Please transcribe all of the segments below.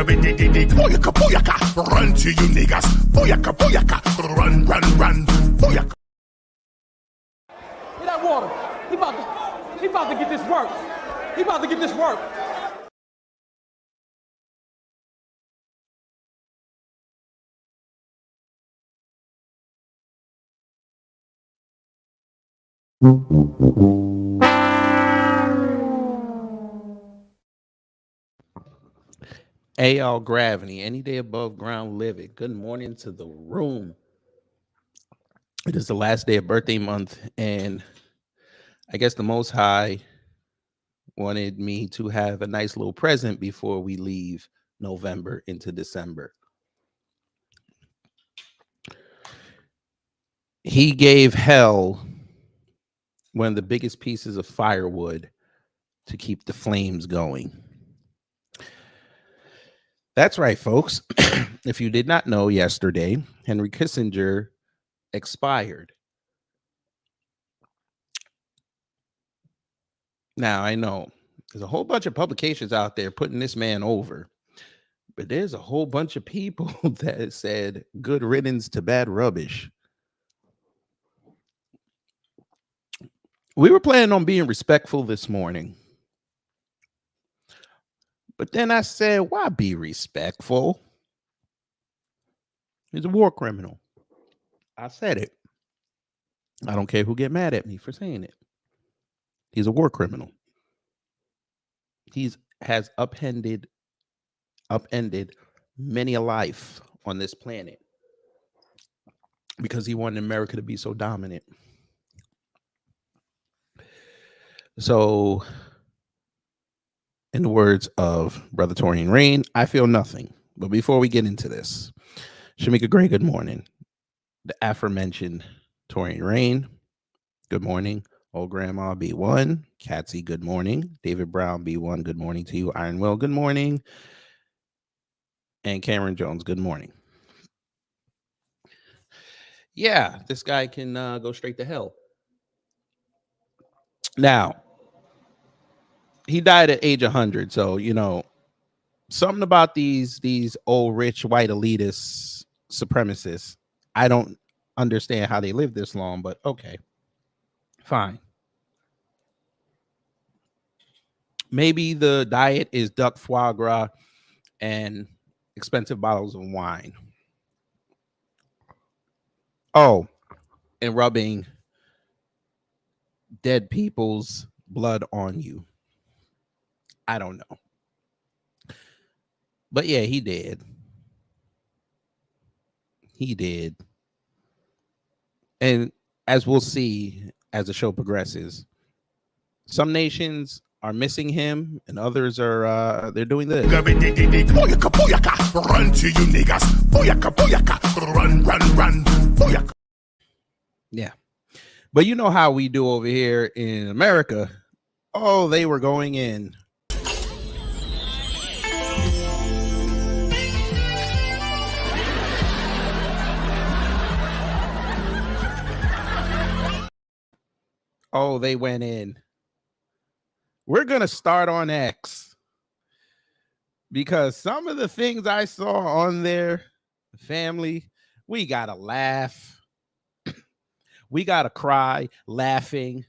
Run to you niggas. Booyaka, booyaka. Run, run, run. Booyaka. Get that water. He about to get this work. He about to get this work. AL Gravity, any day above ground, live it. Good morning to the room. It is the last day of birthday month, and I guess the Most High wanted me to have a nice little present before we leave November into December. He gave hell one of the biggest pieces of firewood to keep the flames going. That's right, folks. If you did not know, yesterday, Henry Kissinger expired. Now, I know there's a whole bunch of publications out there putting this man over, but there's a whole bunch of people that said good riddance to bad rubbish. We were planning on being respectful this morning, but then I said, why be respectful? He's a war criminal. I said it. I don't care who get mad at me for saying it. He's a war criminal. He's has upended many a life on this planet because he wanted America to be so dominant. So, in the words of Brother Foriegn, I feel nothing. But before we get into this, Shamika Gray, good morning. The aforementioned Foriegn, good morning. Old Grandma B1, Catsy, good morning. David Brown B1, good morning to you. Iron Will, good morning. And Cameron Jones, good morning. Yeah, this guy can go straight to hell. Now, he died at age 100, so, you know, something about these old, rich, white elitists, supremacists, I don't understand how they live this long, but okay, fine. Maybe the diet is duck foie gras and expensive bottles of wine. Oh, and rubbing dead people's blood on you. I don't know. But yeah, he did. He did. And as we'll see as the show progresses, some nations are missing him and others are they're doing this. Run to you niggas. Booyaka, booyaka. Run, run, run. Booyaka. Yeah. But you know how we do over here in America. Oh, they were going in. Oh, they went in. We're going to start on X because some of the things I saw on there, family, we got to laugh. We got to cry, laughing,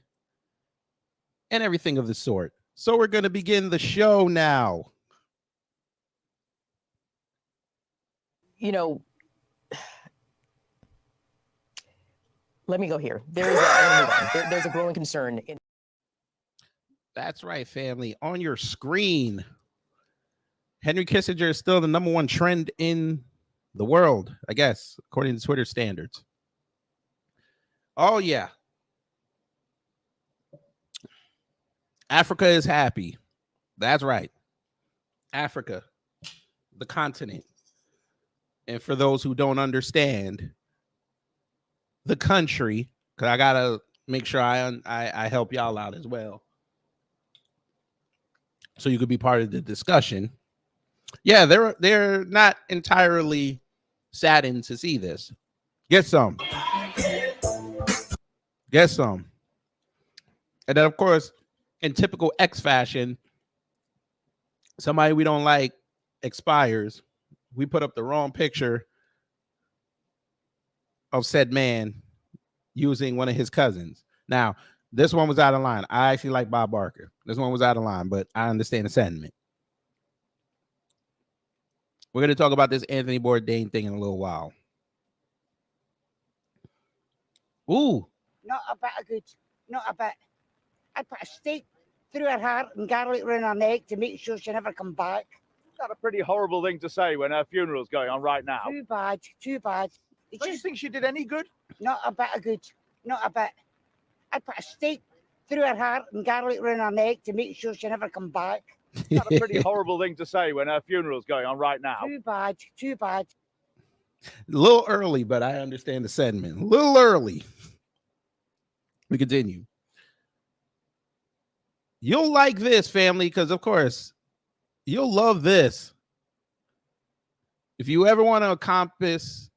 and everything of the sort. So we're going to begin the show now. You know, let me go here. There's a growing concern. That's right, family. On your screen, Henry Kissinger is still the #1 trend in the world, I guess, according to Twitter standards. Oh, yeah. Africa is happy. That's right. Africa, the continent. And for those who don't understand, the country, because I got to make sure I help y'all out as well, so you could be part of the discussion. Yeah, they're not entirely saddened to see this. Get some. Get some. And then, of course, in typical X fashion, somebody we don't like expires, we put up the wrong picture of said man using one of his cousins. Now, this one was out of line. I actually like Bob Barker. This one was out of line, but I understand the sentiment. We're going to talk about this Anthony Bourdain thing in a little while. Ooh. Not a bit of good. Not a bit. I'd put a stake through her heart and garlic around her neck to make sure she never come back. That's a pretty horrible thing to say when her funeral's going on right now. Too bad. Too bad. Do you think she did any good? Not a bit of good. Not a bit. I'd put a stake through her heart and garlic around her neck to make sure she never come back. That's a pretty horrible thing to say when her funeral's going on right now. Too bad. Too bad. A little early, but I understand the sentiment. A little early. We continue. You'll like this, family, because, of course, you'll love this. If you ever want to encompass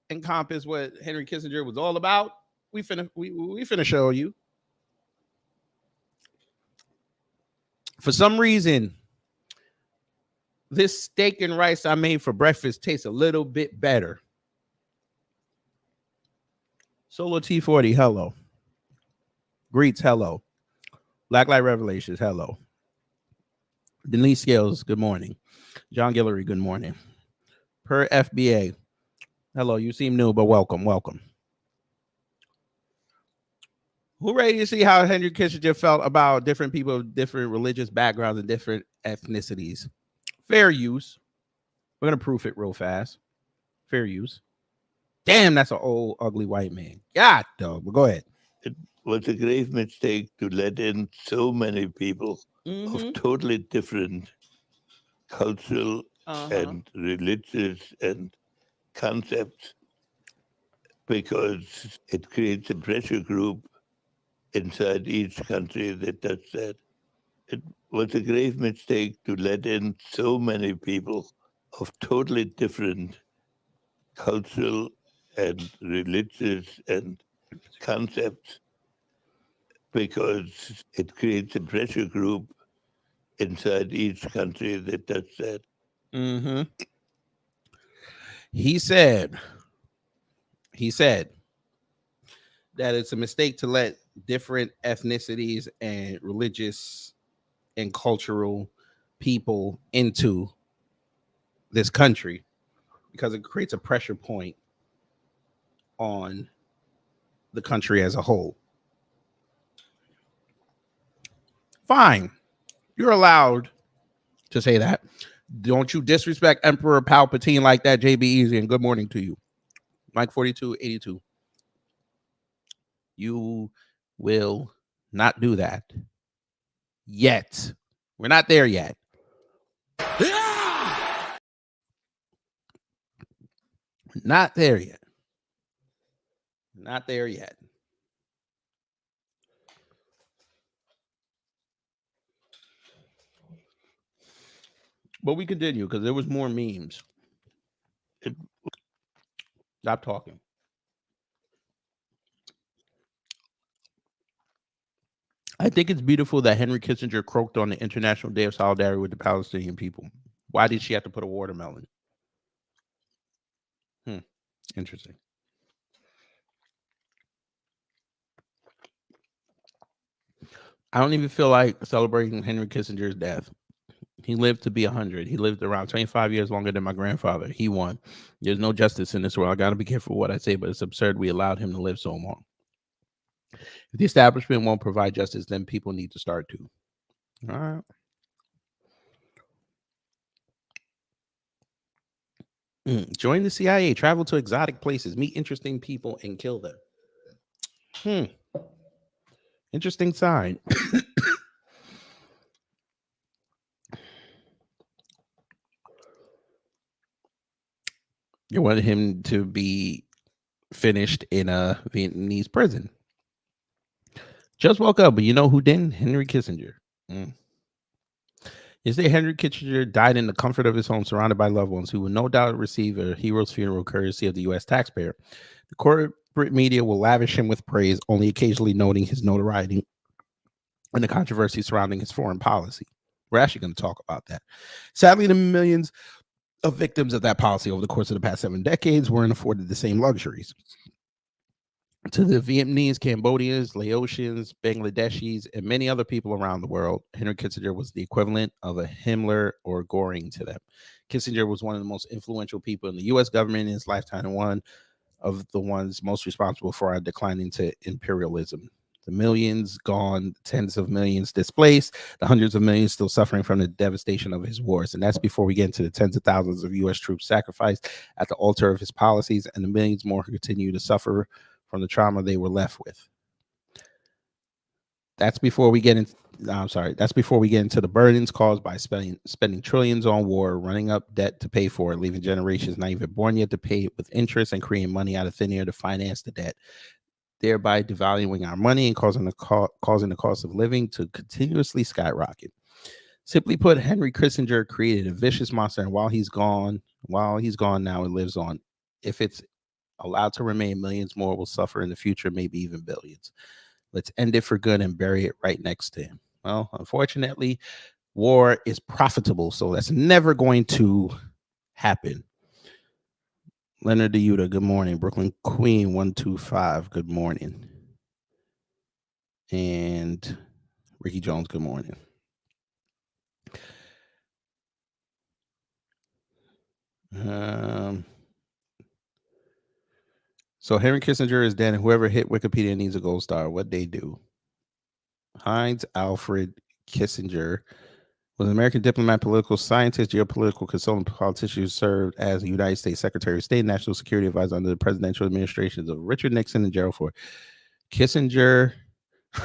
what Henry Kissinger was all about, we finna show you. For some reason, this steak and rice I made for breakfast tastes a little bit better. Solo T40, hello. Greets, hello. Blacklight Revelations, hello. Denise Scales, good morning. John Guillory, good morning. Per FBA, hello. You seem new, but welcome, welcome. Who ready to see how Henry Kissinger felt about different people of different religious backgrounds and different ethnicities? Fair use. We're going to proof it real fast. Fair use. Damn, that's an old, ugly white man. God, dog. But go ahead. It was a grave mistake to let in so many people of totally different cultural and religious and concepts, because it creates a pressure group inside each country that does that. It was a grave mistake to let in so many people of totally different cultural and religious and concepts, because it creates a pressure group inside each country that does that. He said that it's a mistake to let different ethnicities and religious and cultural people into this country because it creates a pressure point on the country as a whole. Fine. You're allowed to say that. Don't you disrespect Emperor Palpatine like that, JB Easy, and good morning to you. Mike 4282. You will not do that yet. We're not there yet. Not there yet. Not there yet. But we continue because there was more memes. Stop talking. I think it's beautiful that Henry Kissinger croaked on the International Day of Solidarity with the Palestinian people. Why did she have to put a watermelon? Interesting. I don't even feel like celebrating Henry Kissinger's death. He lived to be 100. He lived around 25 years longer than my grandfather. He won. There's no justice in this world. I got to be careful what I say, but it's absurd we allowed him to live so long. If the establishment won't provide justice, then people need to start to. All right. Join the CIA, travel to exotic places, meet interesting people, and kill them. Interesting sign. You wanted him to be finished in a Vietnamese prison. Just woke up, but you know who didn't? Henry Kissinger. Yesterday, Henry Kissinger died in the comfort of his home, surrounded by loved ones who will no doubt receive a hero's funeral courtesy of the U.S. taxpayer. The corporate media will lavish him with praise, only occasionally noting his notoriety and the controversy surrounding his foreign policy. We're actually going to talk about that. Sadly, the millions of victims of that policy over the course of the past 7 decades weren't afforded the same luxuries. To the Vietnamese, Cambodians, Laotians, Bangladeshis, and many other people around the world, Henry Kissinger was the equivalent of a Himmler or Göring to them. Kissinger was one of the most influential people in the U.S. government in his lifetime and one of the ones most responsible for our decline into imperialism. The millions gone, tens of millions displaced, the hundreds of millions still suffering from the devastation of his wars. And that's before we get into the tens of thousands of U.S. troops sacrificed at the altar of his policies and the millions more who continue to suffer from the trauma they were left with. That's before we get into the burdens caused by spending trillions on war, running up debt to pay for it, leaving generations not even born yet to pay it with interest, and creating money out of thin air to finance the debt, thereby devaluing our money and causing the cost of living to continuously skyrocket. Simply put, Henry Kissinger created a vicious monster, and while he's gone now, it lives on. If it's allowed to remain, millions more will suffer in the future, maybe even billions. Let's end it for good and bury it right next to him. Well, unfortunately, war is profitable, so that's never going to happen. Leonard DeYuta, good morning. Brooklyn Queen 125, good morning. And Ricky Jones, good morning. So Henry Kissinger is dead, and whoever hit Wikipedia needs a gold star. What'd they do? Heinz Alfred Kissinger was an American diplomat, political scientist, geopolitical consultant, politician who served as a United States Secretary of State, National Security Advisor under the presidential administrations of Richard Nixon and Gerald Ford. Kissinger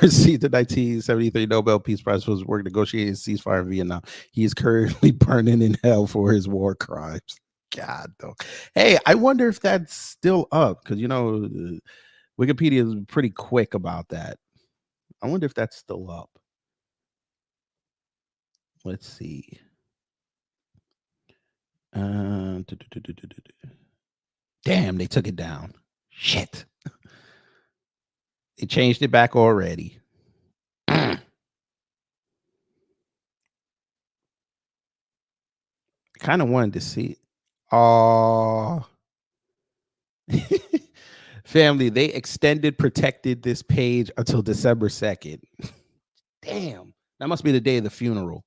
received the 1973 Nobel Peace Prize for his work negotiating a ceasefire in Vietnam. He is currently burning in hell for his war crimes. God, though. Hey, I wonder if that's still up, because Wikipedia is pretty quick about that. I wonder if that's still up. Let's see. Damn, they took it down. Shit. They changed it back already. I kind of wanted to see it. Oh. Family, they protected this page until December 2nd. Damn. That must be the day of the funeral.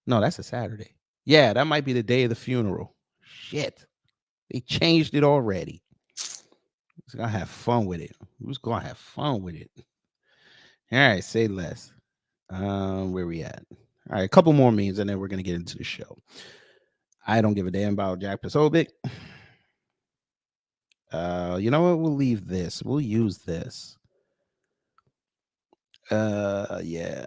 No, that's a Saturday. Yeah, that might be the day of the funeral. Shit. They changed it already. Who's going to have fun with it? Who's going to have fun with it? All right, say less. Where we at? All right, a couple more memes, and then we're going to get into the show. I don't give a damn about Jack Posobiec. You know what? We'll leave this. We'll use this. Yeah.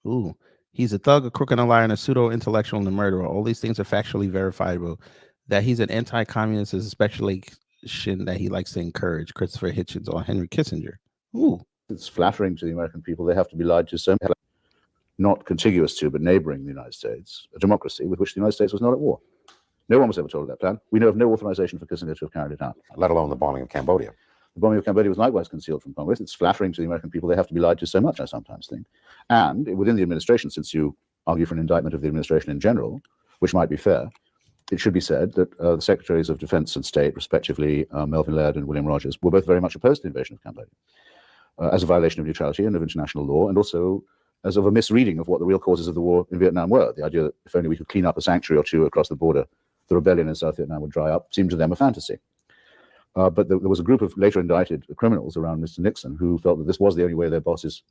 Ooh. He's a thug, a crook, and a liar, and a pseudo-intellectual and a murderer. All these things are factually verifiable. That he's an anti-communist is a speculation that he likes to encourage. Christopher Hitchens or Henry Kissinger. Ooh. It's flattering to the American people. They have to be lied to so much. Not contiguous to, but neighboring the United States, a democracy with which the United States was not at war. No one was ever told of that plan. We know of no authorization for Kissinger to have carried it out. Let alone the bombing of Cambodia. The bombing of Cambodia was likewise concealed from Congress. It's flattering to the American people. They have to be lied to so much, I sometimes think. And within the administration, since you argue for an indictment of the administration in general, which might be fair, it should be said that the Secretaries of Defense and State, respectively, Melvin Laird and William Rogers, were both very much opposed to the invasion of Cambodia as a violation of neutrality and of international law, and also as of a misreading of what the real causes of the war in Vietnam were. The idea that if only we could clean up a sanctuary or two across the border, the rebellion in South Vietnam would dry up seemed to them a fantasy. But there was a group of later indicted criminals around Mr. Nixon who felt that this was the only way their boss's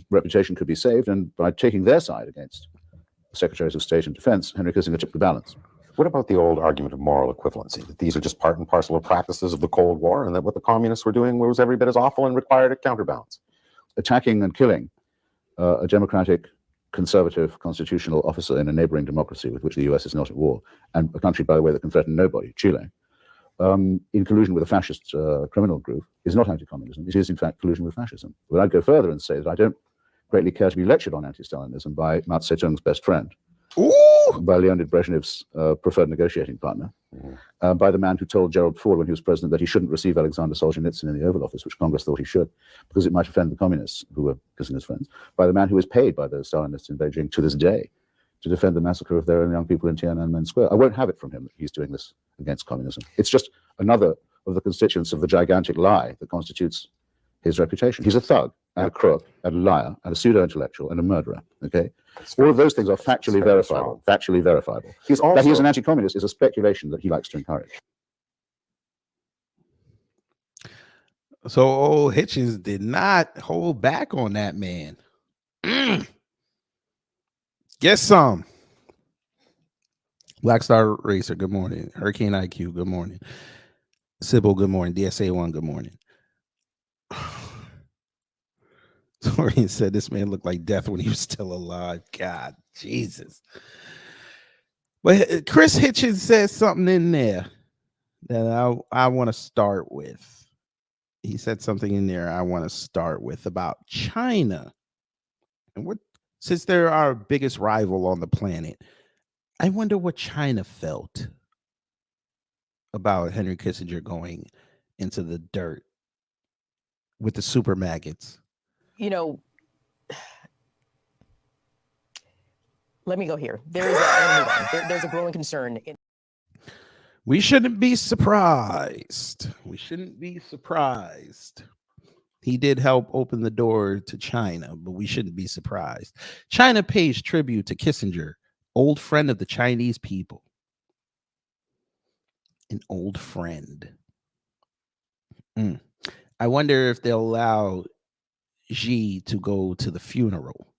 reputation could be saved, and by taking their side against the Secretaries of State and Defense, Henry Kissinger tipped the balance. What about the old argument of moral equivalency, that these are just part and parcel of practices of the Cold War, and that what the communists were doing was every bit as awful and required a counterbalance? Attacking and killing a democratic, conservative, constitutional officer in a neighboring democracy with which the US is not at war, and a country, by the way, that can threaten nobody, Chile, in collusion with a fascist criminal group, is not anti-communism. It is, in fact, collusion with fascism. But I'd go further and say that I don't greatly care to be lectured on anti-Stalinism by Mao Zedong's best friend, by Leonid Brezhnev's preferred negotiating partner, by the man who told Gerald Ford when he was president that he shouldn't receive Alexander Solzhenitsyn in the Oval Office, which Congress thought he should, because it might offend the communists who were Kissinger's friends, by the man who is paid by the Stalinists in Beijing to this day to defend the massacre of their own young people in Tiananmen Square. I won't have it from him that he's doing this against communism. It's just another of the constituents of the gigantic lie that constitutes his reputation. He's a thug and a crook and a liar and a pseudo-intellectual and a murderer. Okay, all of those things are factually verifiable. Factually verifiable. That he's an anti-communist is a speculation that he likes to encourage. So old Hitchens did not hold back on that man. Get some. Black Star Racer, good morning. Hurricane IQ, good morning. Sybil, good morning. DSA1, good morning. Torian said this man looked like death when he was still alive. God, Jesus. But Chris Hitchens says something in there that I want to start with. He said something in there I want to start with about China. And since they're our biggest rival on the planet, I wonder what China felt about Henry Kissinger going into the dirt with the super maggots. You know, let me go here. There's a growing concern. We shouldn't be surprised. We shouldn't be surprised. He did help open the door to China, but we shouldn't be surprised. China pays tribute to Kissinger, old friend of the Chinese people. An old friend. I wonder if they'll allow Xi to go to the funeral.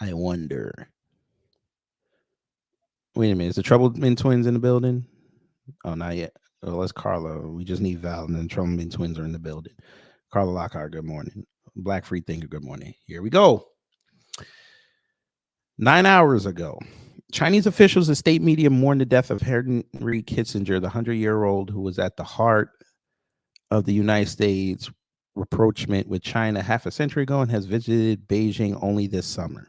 I wonder. Wait a minute. Is the Troubleman twins in the building? Oh, not yet. Oh, let's Carla. We just need Val, and then Troubleman twins are in the building. Carla Lockhart, good morning. Black Free Thinker, good morning. Here we go. 9 hours ago, Chinese officials and state media mourned the death of Henry Kissinger, the 100-year-old who was at the heart of the United States rapprochement with China half a century ago and has visited Beijing only this summer.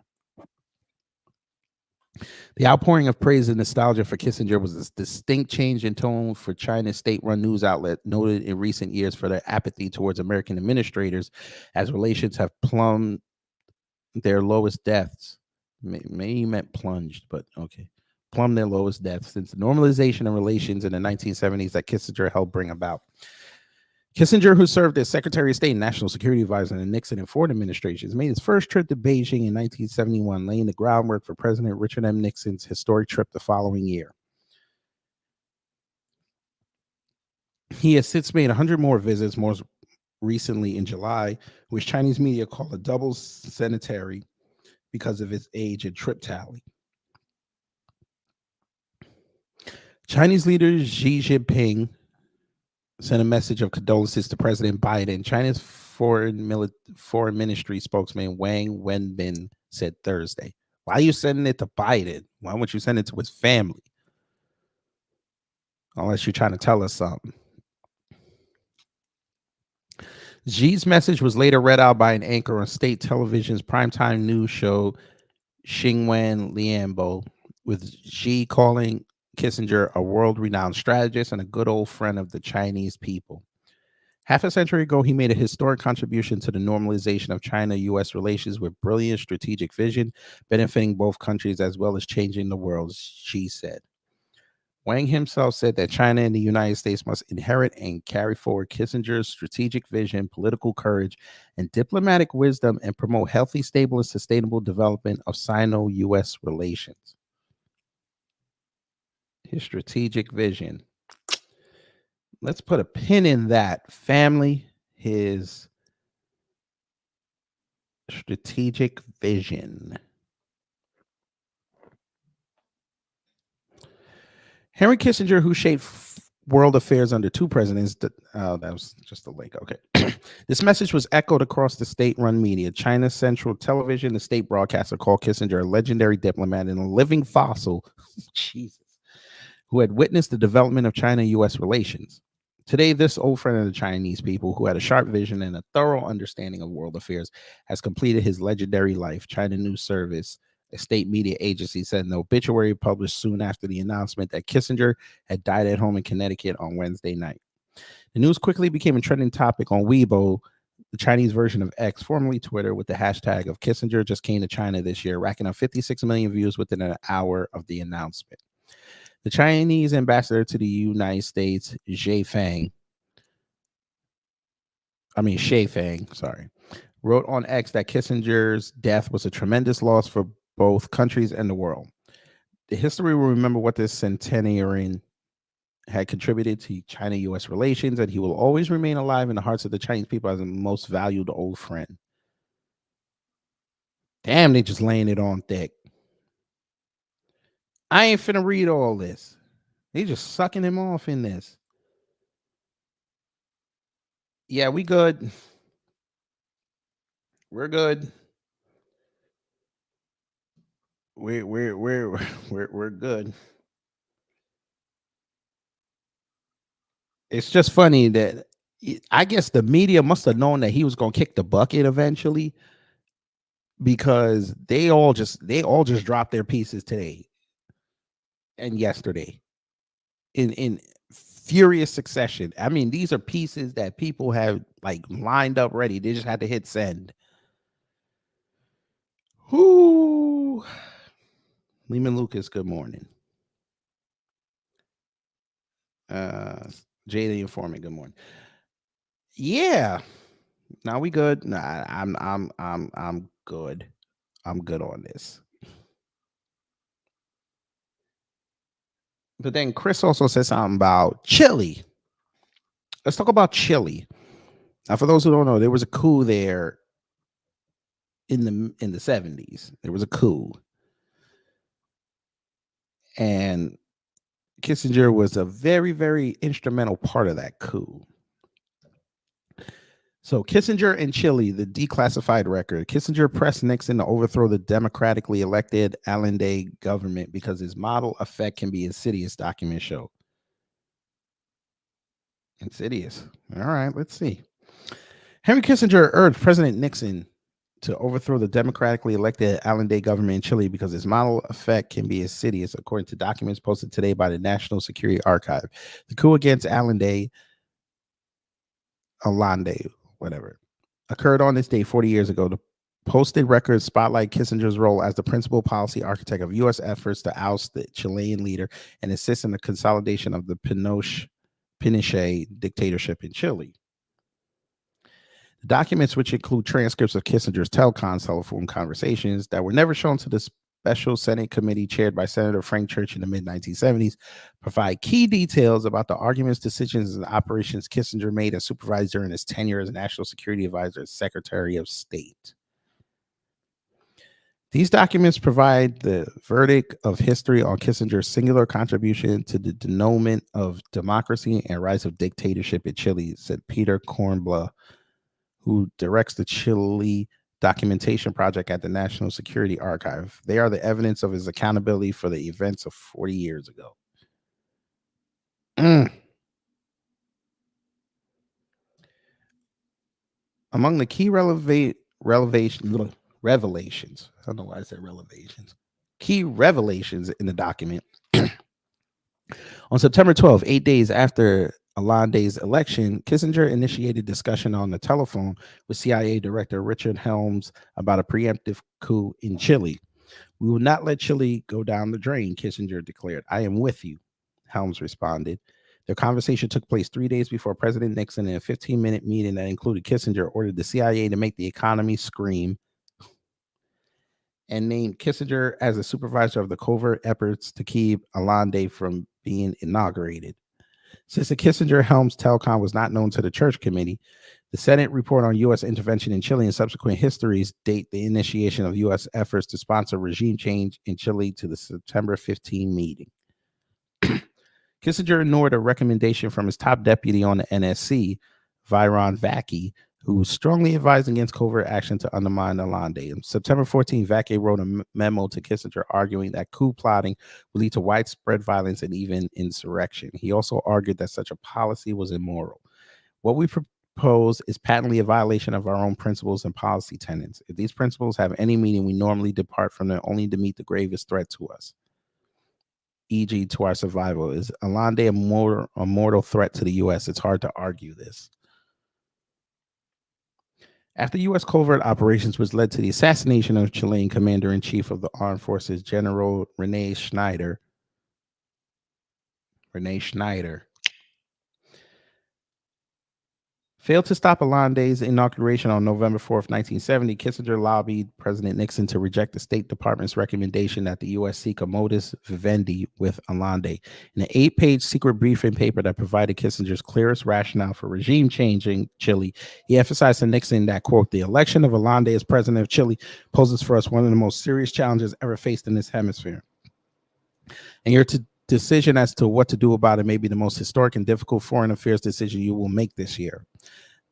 The outpouring of praise and nostalgia for Kissinger was a distinct change in tone for China's state-run news outlet, noted in recent years for their apathy towards American administrators as relations have plumbed their lowest depths. Maybe you meant plunged, but okay. Plumbed their lowest depths since the normalization of relations in the 1970s that Kissinger helped bring about. Kissinger, who served as Secretary of State and National Security Advisor in the Nixon and Ford administrations, made his first trip to Beijing in 1971, laying the groundwork for President Richard M. Nixon's historic trip the following year. He has since made 100 more visits, most recently in July, which Chinese media call a double centenary because of his age and trip tally. Chinese leader Xi Jinping sent a message of condolences to President Biden. China's foreign ministry spokesman Wang Wenbin said Thursday. Why are you sending it to Biden? Why won't you send it to his family? Unless you're trying to tell us something. Xi's message was later read out by an anchor on state television's primetime news show Xingwen Lianbo, with Xi calling Kissinger a world-renowned strategist and a good old friend of the Chinese people. Half a century ago, he made a historic contribution to the normalization of China-U.S. relations with brilliant strategic vision, benefiting both countries as well as changing the world, Xi said. Wang himself said that China and the United States must inherit and carry forward Kissinger's strategic vision, political courage, and diplomatic wisdom and promote healthy, stable, and sustainable development of Sino-U.S. relations. His strategic vision. Let's put a pin in that, family. His strategic vision. Henry Kissinger, who shaped world affairs under two presidents, that was just a link. Okay. This message was echoed across the state-run media. China's Central Television, the state broadcaster, called Kissinger a legendary diplomat and a living fossil, Jesus, who had witnessed the development of China-U.S. relations. Today, this old friend of the Chinese people, who had a sharp vision and a thorough understanding of world affairs, has completed his legendary life. China News Service, a state media agency, said in an obituary published soon after the announcement that Kissinger had died at home in Connecticut on Wednesday night. The news quickly became a trending topic on Weibo, the Chinese version of X, formerly Twitter, with the hashtag of Kissinger just came to China this year, racking up 56 million views within an hour of the announcement. The Chinese ambassador to the United States, Xie Fang, wrote on X that Kissinger's death was a tremendous loss for both countries and the world. The history will remember what this centenarian had contributed to China-U.S. relations, and he will always remain alive in the hearts of the Chinese people as a most valued old friend. Damn, they just laying it on thick. I ain't finna read all this. They just sucking him off in this. Yeah, we good. We're good. We're good. It's just funny that I guess the media must have known that he was gonna kick the bucket eventually, because they all just dropped their pieces today and yesterday in furious succession. I mean, these are pieces that people have like lined up ready. They just had to hit send. Whoo. Lehman Lucas, good morning. Jay the Informant, good morning. Yeah. Now we good. Nah, I'm good. I'm good on this. But then Chris also said something about Chile. Let's talk about Chile. Now, for those who don't know, there was a coup there in the 70s. There was a coup. And Kissinger was a very, very instrumental part of that coup. So Kissinger in Chile, the declassified record. Kissinger pressed Nixon to overthrow the democratically elected Allende government because his model effect can be insidious, documents show. Insidious. All right, let's see. Henry Kissinger urged President Nixon to overthrow the democratically elected Allende government in Chile because its model effect can be insidious, according to documents posted today by the National Security Archive. The coup against Allende, whatever, occurred on this day 40 years ago. The posted records spotlight Kissinger's role as the principal policy architect of U.S. efforts to oust the Chilean leader and assist in the consolidation of the Pinochet dictatorship in Chile. The documents, which include transcripts of Kissinger's telephone conversations that were never shown to the special Senate committee chaired by Senator Frank Church in the mid-1970s, provide key details about the arguments, decisions, and operations Kissinger made and supervised during his tenure as National Security Advisor and Secretary of State. These documents provide the verdict of history on Kissinger's singular contribution to the denouement of democracy and rise of dictatorship in Chile, said Peter Kornbluh, who directs the Chile documentation project at the National Security Archive. They are the evidence of his accountability for the events of 40 years ago. Among the key revelations, I don't know why I said revelations. Key revelations in the document. On September 12, 8 days after Allende's election, Kissinger initiated discussion on the telephone with CIA Director Richard Helms about a preemptive coup in Chile. We will not let Chile go down the drain, Kissinger declared. I am with you, Helms responded. The conversation took place 3 days before President Nixon, in a 15-minute meeting that included Kissinger, ordered the CIA to make the economy scream and named Kissinger as the supervisor of the covert efforts to keep Allende from being inaugurated. Since the Kissinger-Helms telecom was not known to the Church Committee, the Senate report on U.S. intervention in Chile and subsequent histories date the initiation of U.S. efforts to sponsor regime change in Chile to the September 15 meeting. Kissinger ignored a recommendation from his top deputy on the NSC, Viron Vacchi, who was strongly advised against covert action to undermine Allende. On September 14, Vacchi wrote a memo to Kissinger arguing that coup plotting would lead to widespread violence and even insurrection. He also argued that such a policy was immoral. What we propose is patently a violation of our own principles and policy tenets. If these principles have any meaning, we normally depart from them only to meet the gravest threat to us, e.g. to our survival. Is Allende a mortal threat to the U.S.? It's hard to argue this. After U.S. covert operations, which led to the assassination of Chilean Commander-in-Chief of the Armed Forces, General Rene Schneider, failed to stop Allende's inauguration on November 4th, 1970, Kissinger lobbied President Nixon to reject the State Department's recommendation that the U.S. seek a modus vivendi with Allende. In an 8-page secret briefing paper that provided Kissinger's clearest rationale for regime change in Chile, he emphasized to Nixon that, quote, the election of Allende as president of Chile poses for us one of the most serious challenges ever faced in this hemisphere. And your decision as to what to do about it may be the most historic and difficult foreign affairs decision you will make this year.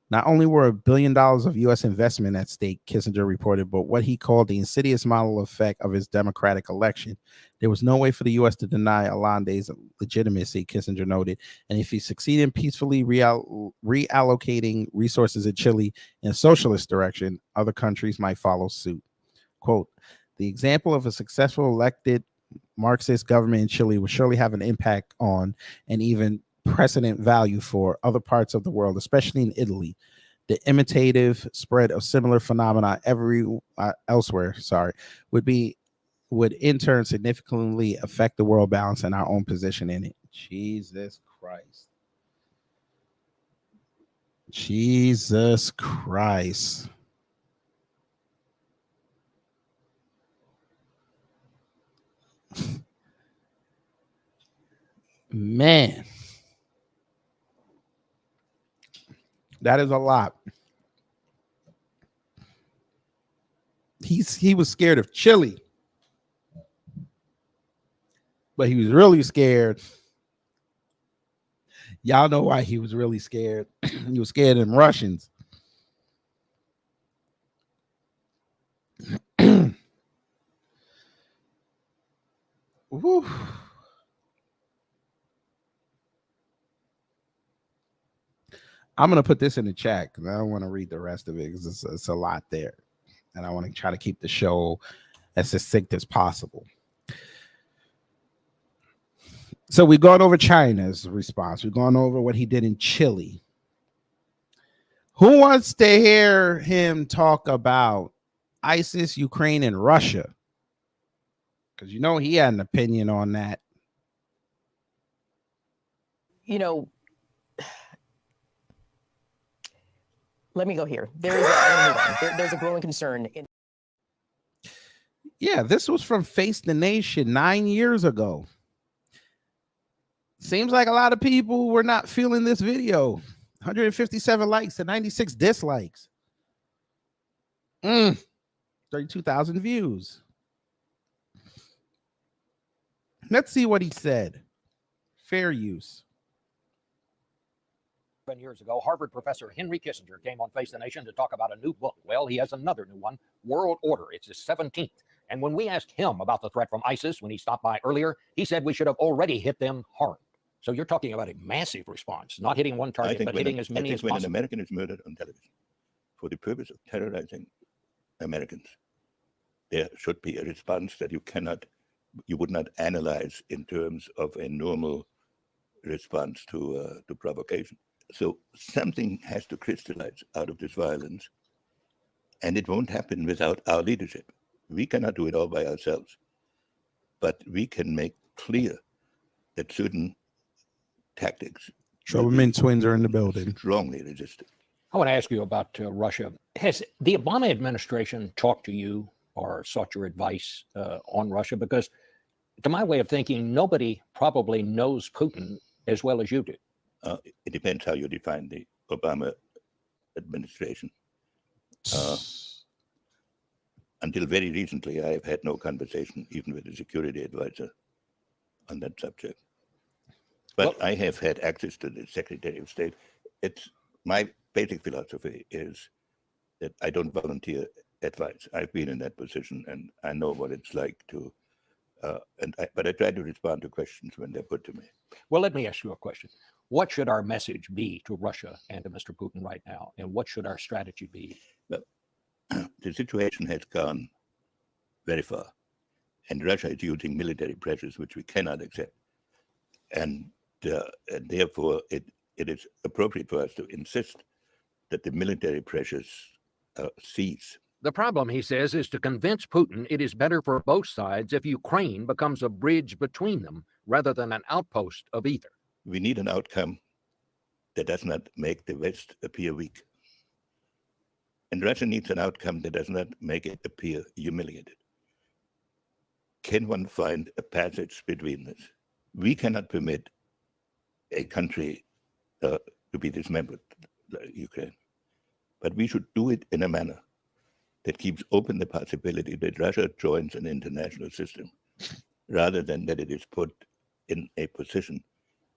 Not only were $1 billion of U.S. investment at stake, Kissinger reported, but what he called the insidious model effect of his democratic election. There was no way for the U.S. to deny Allende's legitimacy, Kissinger noted, and if he succeeded in peacefully reallocating resources in Chile in a socialist direction, other countries might follow suit. Quote, the example of a successful elected Marxist government in Chile will surely have an impact on and even precedent value for other parts of the world, especially in Italy. The imitative spread of similar phenomena elsewhere, would in turn significantly affect the world balance and our own position in it. Jesus Christ. Jesus Christ. Man. That is a lot. He was scared of Chile, but he was really scared. Y'all know why he was really scared. He was scared of them Russians. Woo. I'm going to put this in the chat because I don't want to read the rest of it because it's a lot there. And I want to try to keep the show as succinct as possible. So we've gone over China's response. We've gone over what he did in Chile. Who wants to hear him talk about ISIS, Ukraine, and Russia? Because you know he had an opinion on that. You know, let me go here. There's a growing concern. Yeah, this was from Face the Nation 9 years ago. Seems like a lot of people were not feeling this video. 157 likes and 96 dislikes. 32,000 views. Let's see what he said. Fair use. Years ago, Harvard professor Henry Kissinger came on Face the Nation to talk about a new book. Well, he has another new one, World Order. It's his 17th. And when we asked him about the threat from ISIS when he stopped by earlier, he said we should have already hit them hard. So you're talking about a massive response, not hitting one target, but hitting as many as possible. When an American is murdered on television for the purpose of terrorizing Americans, there should be a response that you would not analyze in terms of a normal response to provocation. So something has to crystallize out of this violence, and it won't happen without our leadership. We cannot do it all by ourselves, but we can make clear that certain tactics. Troubleman twins are in the building. Strongly resisted. I want to ask you about Russia. Has the Obama administration talked to you or sought your advice on Russia? Because to my way of thinking, nobody probably knows Putin as well as you do. It depends how you define the Obama administration. Until very recently, I have had no conversation, even with the security advisor, on that subject. But I have had access to the Secretary of State. It's my basic philosophy is that I don't volunteer advice. I've been in that position, and I know what it's like to. But I try to respond to questions when they're put to me. Well, let me ask you a question. What should our message be to Russia and to Mr. Putin right now? And what should our strategy be? Well, the situation has gone very far, and Russia is using military pressures which we cannot accept. And therefore, it is appropriate for us to insist that the military pressures seas. The problem, he says, is to convince Putin it is better for both sides if Ukraine becomes a bridge between them rather than an outpost of either. We need an outcome that does not make the West appear weak. And Russia needs an outcome that does not make it appear humiliated. Can one find a passage between this? We cannot permit a country to be dismembered, like Ukraine. But we should do it in a manner that keeps open the possibility that Russia joins an international system, rather than that it is put in a position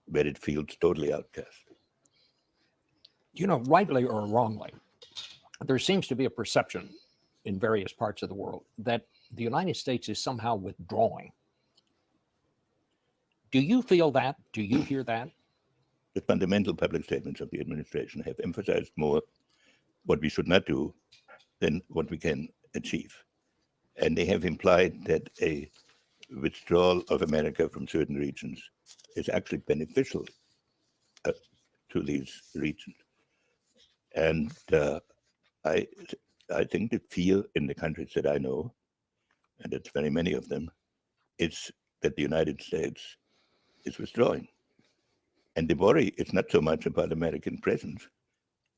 where it feels totally outcast. You know, rightly or wrongly, there seems to be a perception in various parts of the world that the United States is somehow withdrawing. Do you feel that? Do you hear that? The fundamental public statements of the administration have emphasized more what we should not do than what we can achieve. And they have implied that a withdrawal of America from certain regions is actually beneficial to these regions. And I think the fear in the countries that I know, and it's very many of them, is that the United States is withdrawing. And the worry is not so much about American presence,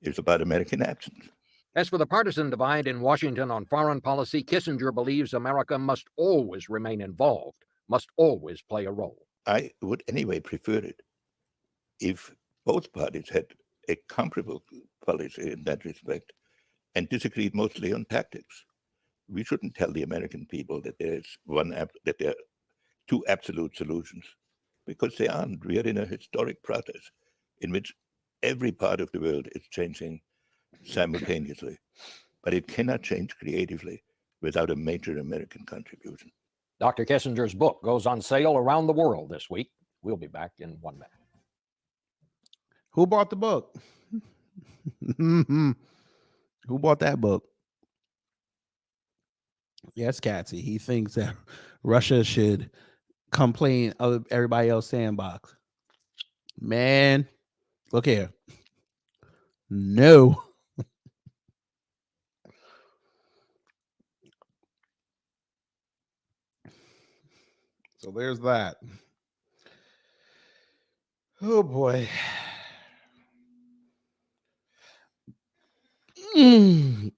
it's about American absence. As for the partisan divide in Washington on foreign policy, Kissinger believes America must always remain involved, must always play a role. I would anyway prefer it if both parties had a comparable policy in that respect and disagreed mostly on tactics. We shouldn't tell the American people that there are two absolute solutions, because they aren't. We are in a historic process in which every part of the world is changing simultaneously, but it cannot change creatively without a major American contribution. Dr. Kissinger's book goes on sale around the world this week. We'll be back in 1 minute. Who bought the book? Who bought that book? Yes, Catsy. He thinks that Russia should complain of everybody else sandbox. Man, look here. No. So there's that. Oh boy. It's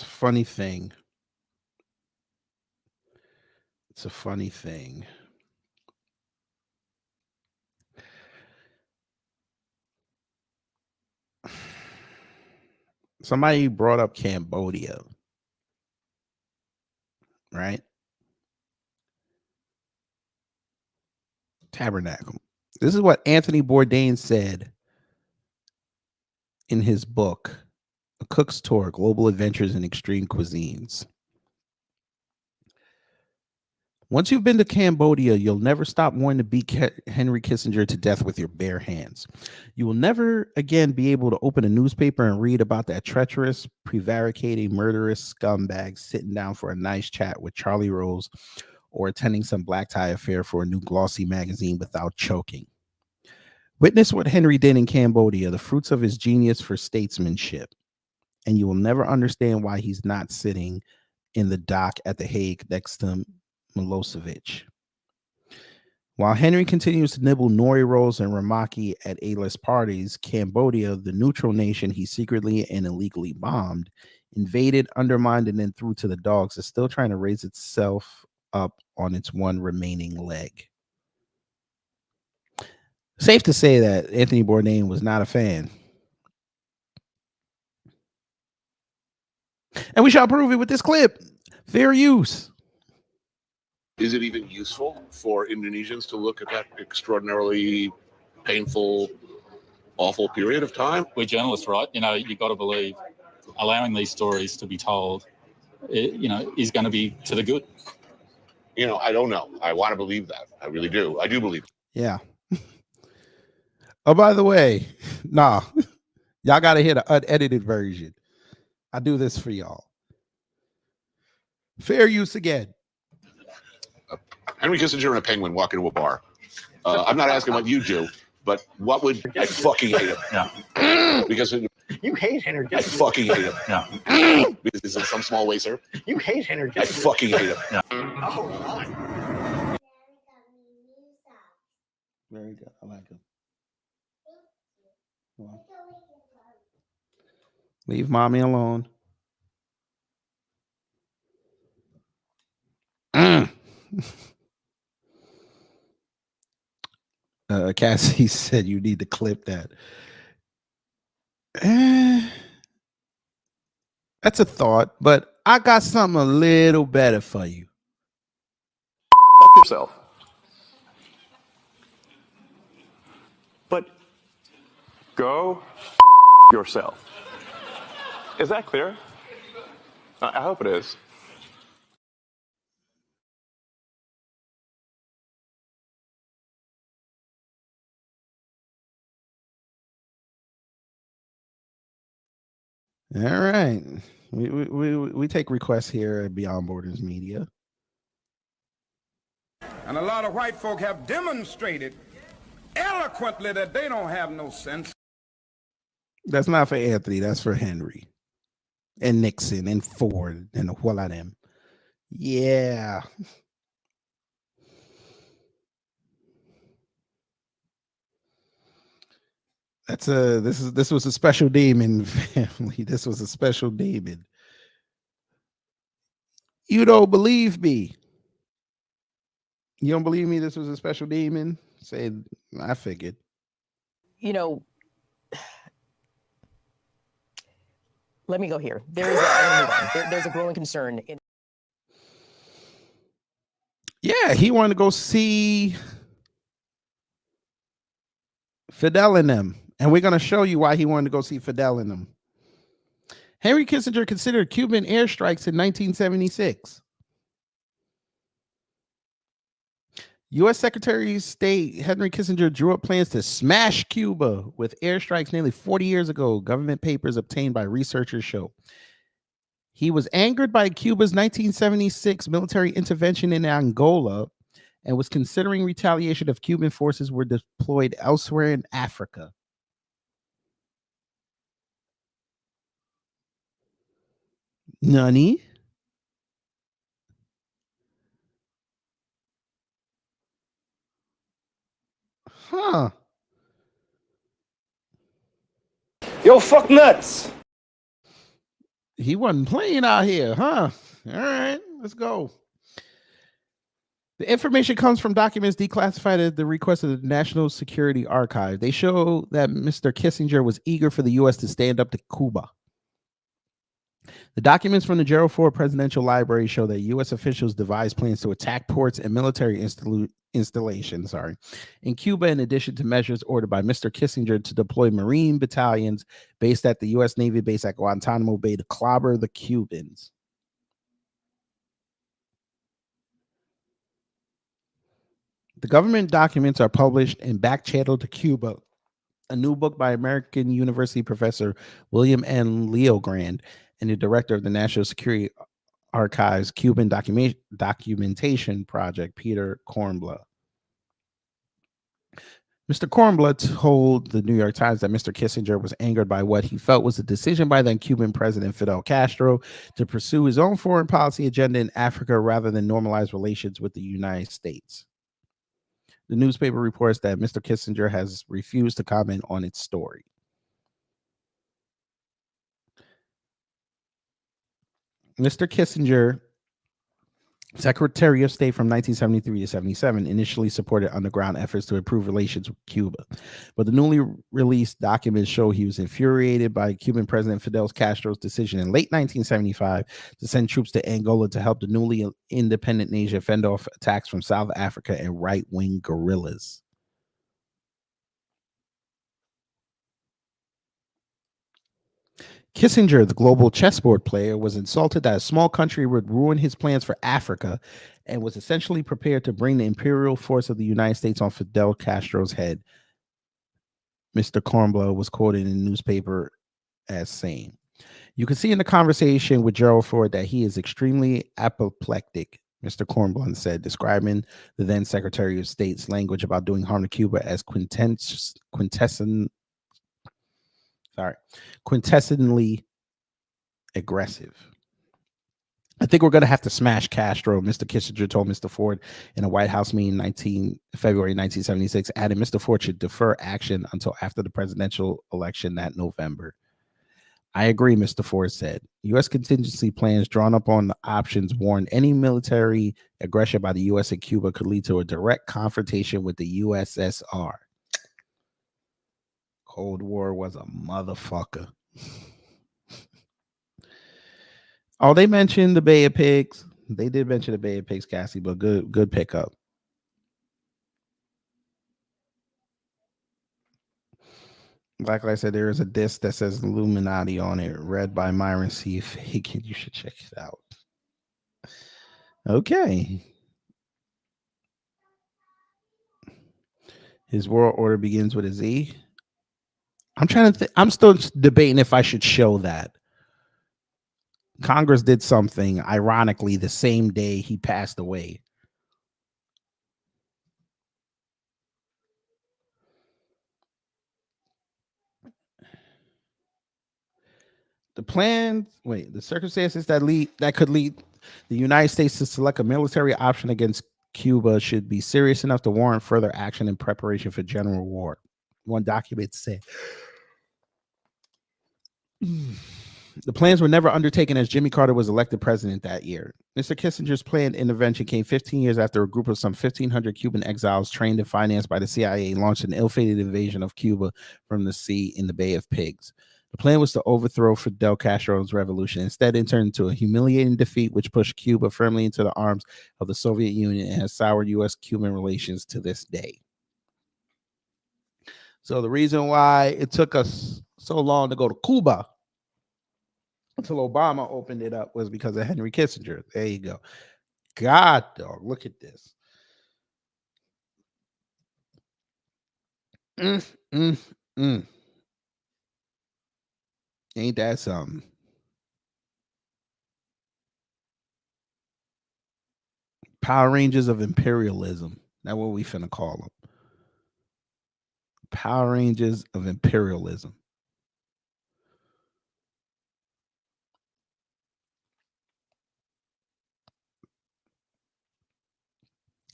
a funny thing. It's a funny thing. Somebody brought up Cambodia, right? Tabernacle. This is what Anthony Bourdain said in his book, A Cook's Tour, Global Adventures in Extreme Cuisines. Once you've been to Cambodia, you'll never stop wanting to beat Henry Kissinger to death with your bare hands. You will never again be able to open a newspaper and read about that treacherous, prevaricating, murderous scumbag sitting down for a nice chat with Charlie Rose or attending some black tie affair for a new glossy magazine without choking. Witness what Henry did in Cambodia, the fruits of his genius for statesmanship, and you will never understand why he's not sitting in the dock at The Hague next to Milosevic. While Henry continues to nibble nori rolls and ramaki at A-list parties, Cambodia, the neutral nation he secretly and illegally bombed, invaded, undermined, and then threw to the dogs, is still trying to raise itself up on its one remaining leg. Safe to say that Anthony Bourdain was not a fan. And we shall prove it with this clip. Fair use. Is it even useful for Indonesians to look at that extraordinarily painful, awful period of time? We're journalists, right? You know, you've got to believe allowing these stories to be told, is going to be to the good. I don't know. I want to believe that. I really do. I do believe it. Yeah. Oh, by the way, y'all got to hear the unedited version. I do this for y'all. Fair use again. Henry Kissinger and a penguin walk into a bar. I'm not asking what you do, But what would I fucking hate him? Yeah. Because You hate Henry I Kissinger. fucking hate him. Yeah. Because in some small way, sir. You hate Henry I Kissinger. fucking hate him. Yeah. Oh, my. Very good. I like him. Well, leave mommy alone. Cassie said you need to clip that. That's a thought, but I got something a little better for you. Fuck yourself. But go yourself. Is that clear? I hope it is. All right. We take requests here at Beyond Borders Media. And a lot of white folk have demonstrated eloquently that they don't have no sense. That's not for Anthony. That's for Henry and Nixon and Ford and a whole lot of them. Yeah. This was a special demon, family. This was a special demon. You don't believe me. You don't believe me? This was a special demon? Say, I figured. You know, let me go here. There's a growing concern. Yeah, he wanted to go see Fidel in them. And we're going to show you why he wanted to go see Fidel in them. Henry Kissinger considered Cuban airstrikes in 1976. U.S. Secretary of State Henry Kissinger drew up plans to smash Cuba with airstrikes nearly 40 years ago, government papers obtained by researchers show. He was angered by Cuba's 1976 military intervention in Angola and was considering retaliation if Cuban forces were deployed elsewhere in Africa. Nani? Huh. Yo, fuck nuts. He wasn't playing out here, huh? All right, let's go. The information comes from documents declassified at the request of the National Security Archive. They show that Mr. Kissinger was eager for the U.S. to stand up to Cuba. The documents from the Gerald Ford Presidential Library show that U.S. officials devised plans to attack ports and military installations in Cuba, in addition to measures ordered by Mr. Kissinger to deploy Marine battalions based at the U.S. Navy base at Guantanamo Bay to clobber the Cubans. The government documents are published in Back Channel to Cuba, a new book by American University professor William N. Leogrand and the director of the National Security Archives Cuban Documentation Project, Peter Kornbluh. Mr. Kornbluh told the New York Times that Mr. Kissinger was angered by what he felt was a decision by then Cuban President Fidel Castro to pursue his own foreign policy agenda in Africa rather than normalize relations with the United States. The newspaper reports that Mr. Kissinger has refused to comment on its story. Mr. Kissinger, Secretary of State from 1973 to 77, initially supported underground efforts to improve relations with Cuba. But the newly released documents show he was infuriated by Cuban President Fidel Castro's decision in late 1975 to send troops to Angola to help the newly independent nation fend off attacks from South Africa and right-wing guerrillas. Kissinger, the global chessboard player, was insulted that a small country would ruin his plans for Africa and was essentially prepared to bring the imperial force of the United States on Fidel Castro's head. Mr. Kornbluh was quoted in the newspaper as saying, "You can see in the conversation with Gerald Ford that he is extremely apoplectic. Mr. Cornblunt said, describing the then Secretary of State's language about doing harm to Cuba as quintessently aggressive. I think we're going to have to smash Castro, Mr. Kissinger told Mr. Ford in a White House meeting February 1976, adding Mr. Ford should defer action until after the presidential election that November. I agree, Mr. Ford said. U.S. contingency plans drawn up on the options warned any military aggression by the U.S. and Cuba could lead to a direct confrontation with the USSR. Cold War was a motherfucker. Oh, they mentioned the Bay of Pigs. They did mention the Bay of Pigs, Cassie, but good pickup. Like I said, there is a disc that says Illuminati on it, read by Myron C. Fagin. You should check it out. Okay. His world order begins with a Z. I'm trying to think. I'm still debating if I should show that. Congress did something, ironically, the same day he passed away. The circumstances that could lead the United States to select a military option against Cuba should be serious enough to warrant further action in preparation for general war. One document said. The plans were never undertaken as Jimmy Carter was elected president that year. Mr. Kissinger's planned intervention came 15 years after a group of some 1,500 Cuban exiles trained and financed by the CIA launched an ill-fated invasion of Cuba from the sea in the Bay of Pigs. The plan was to overthrow Fidel Castro's revolution. Instead, it turned into a humiliating defeat, which pushed Cuba firmly into the arms of the Soviet Union and has soured U.S.-Cuban relations to this day. So the reason why it took us so long to go to Cuba until Obama opened it up was because of Henry Kissinger. There you go. God, dog, look at this. Ain't that something? Power Rangers of imperialism. That's what we finna call them. Power Rangers of imperialism.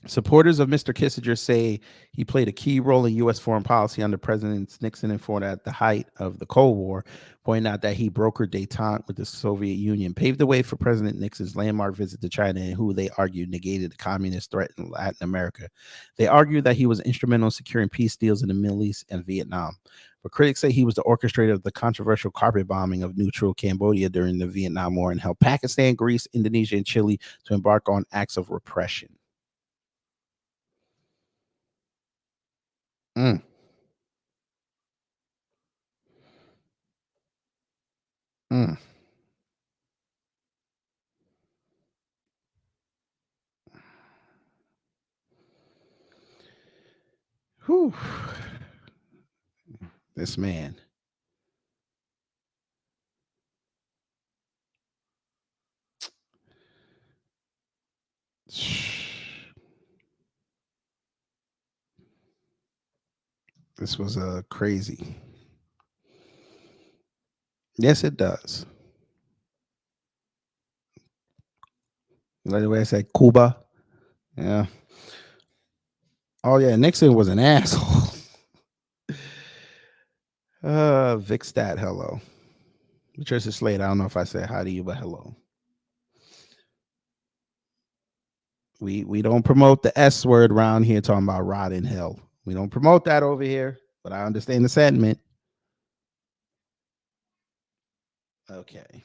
Supporters of Mr. Kissinger say he played a key role in U.S. foreign policy under Presidents Nixon and Ford at the height of the Cold War, pointing out that he brokered détente with the Soviet Union, paved the way for President Nixon's landmark visit to China, and who they argued negated the communist threat in Latin America. They argued that he was instrumental in securing peace deals in the Middle East and Vietnam. But critics say he was the orchestrator of the controversial carpet bombing of neutral Cambodia during the Vietnam War and helped Pakistan, Greece, Indonesia, and Chile to embark on acts of repression. Whew. This man. This was crazy. Yes, it does. Like the way I said, Cuba. Yeah. Oh, yeah. Nixon was an asshole. Vic Stat, hello. Patricia Slade, I don't know if I said hi to you, but hello. We don't promote the S word around here talking about rot in hell. We don't promote that over here, but I understand the sentiment. Okay.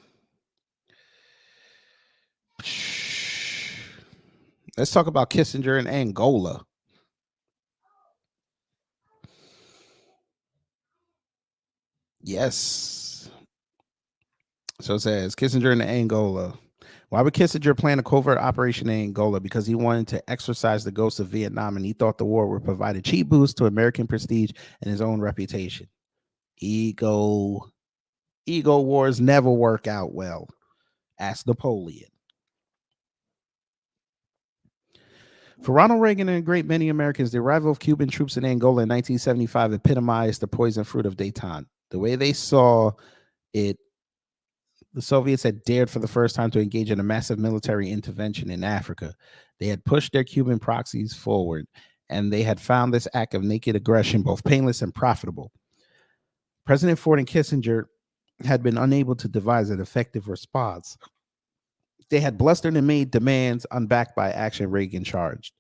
Let's talk about Kissinger and Angola. Yes. So it says Kissinger in Angola. Why would Kissinger plan a covert operation in Angola? Because he wanted to exorcise the ghosts of Vietnam, and he thought the war would provide a cheap boost to American prestige and his own reputation. Ego wars never work out well. Ask Napoleon. For Ronald Reagan and a great many Americans, the arrival of Cuban troops in Angola in 1975 epitomized the poison fruit of détente. The way they saw it, the Soviets had dared for the first time to engage in a massive military intervention in Africa. They had pushed their Cuban proxies forward, and they had found this act of naked aggression both painless and profitable. President Ford and Kissinger had been unable to devise an effective response. They had blustered and made demands unbacked by action, Reagan charged.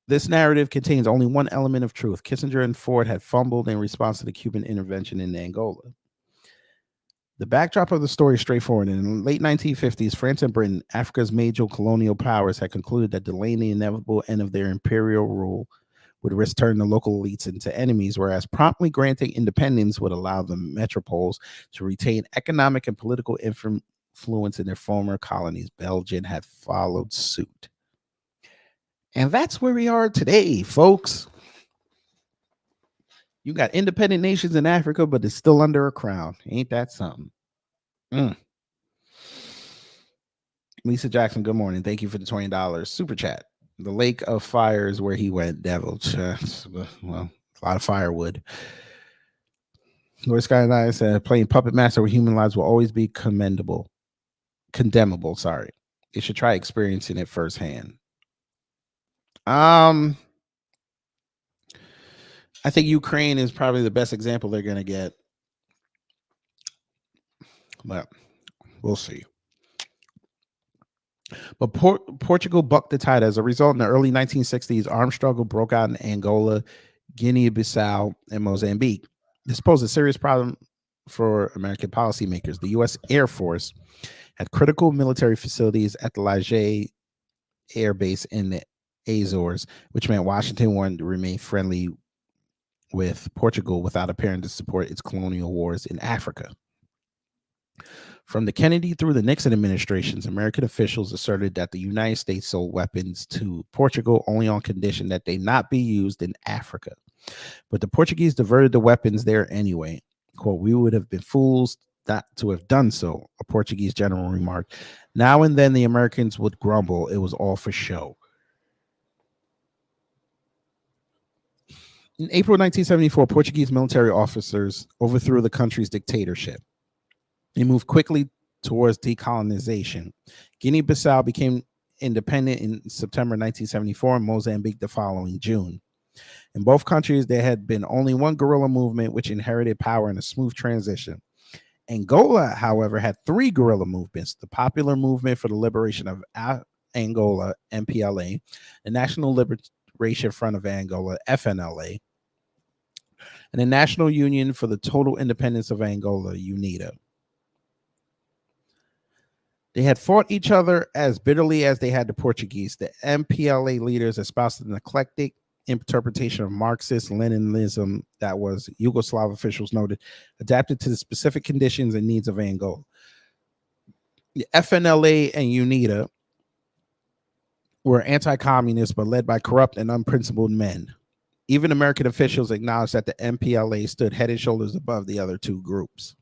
This narrative contains only one element of truth. Kissinger and Ford had fumbled in response to the Cuban intervention in Angola. The backdrop of the story is straightforward. In the late 1950s, France and Britain, Africa's major colonial powers, had concluded that delaying the inevitable end of their imperial rule would risk turning the local elites into enemies, whereas promptly granting independence would allow the metropoles to retain economic and political influence in their former colonies. Belgium had followed suit. And that's where we are today, folks. You got independent nations in Africa, but it's still under a crown. Ain't that something? Lisa Jackson, good morning. Thank you for the $20 super chat. The lake of fire is where he went, devil. Well, a lot of firewood. Lord Sky and I said, playing puppet master with human lives will always be condemnable. Sorry. You should try experiencing it firsthand. I think Ukraine is probably the best example they're going to get. But we'll see. But Portugal bucked the tide. As a result, in the early 1960s, armed struggle broke out in Angola, Guinea-Bissau, and Mozambique. This posed a serious problem for American policymakers. The U.S. Air Force had critical military facilities at the Laje Air Base in the Azores, which meant Washington wanted to remain friendly with Portugal without appearing to support its colonial wars in Africa. From the Kennedy through the Nixon administrations, American officials asserted that the United States sold weapons to Portugal only on condition that they not be used in Africa. But the Portuguese diverted the weapons there anyway. Quote, "We would have been fools not to have done so," a Portuguese general remarked. Now and then the Americans would grumble it was all for show. In April 1974, Portuguese military officers overthrew the country's dictatorship. They moved quickly towards decolonization. Guinea-Bissau became independent in September 1974 and Mozambique the following June. In both countries, there had been only one guerrilla movement which inherited power in a smooth transition. Angola, however, had three guerrilla movements: the Popular Movement for the Liberation of Angola, MPLA, the National Liberation Front of Angola, FNLA, and the National Union for the Total Independence of Angola, UNITA. They had fought each other as bitterly as they had the Portuguese. The MPLA leaders espoused an eclectic interpretation of Marxist-Leninism that was, Yugoslav officials noted, adapted to the specific conditions and needs of Angola. The FNLA and UNITA were anti-communist but led by corrupt and unprincipled men. Even American officials acknowledged that the MPLA stood head and shoulders above the other two groups.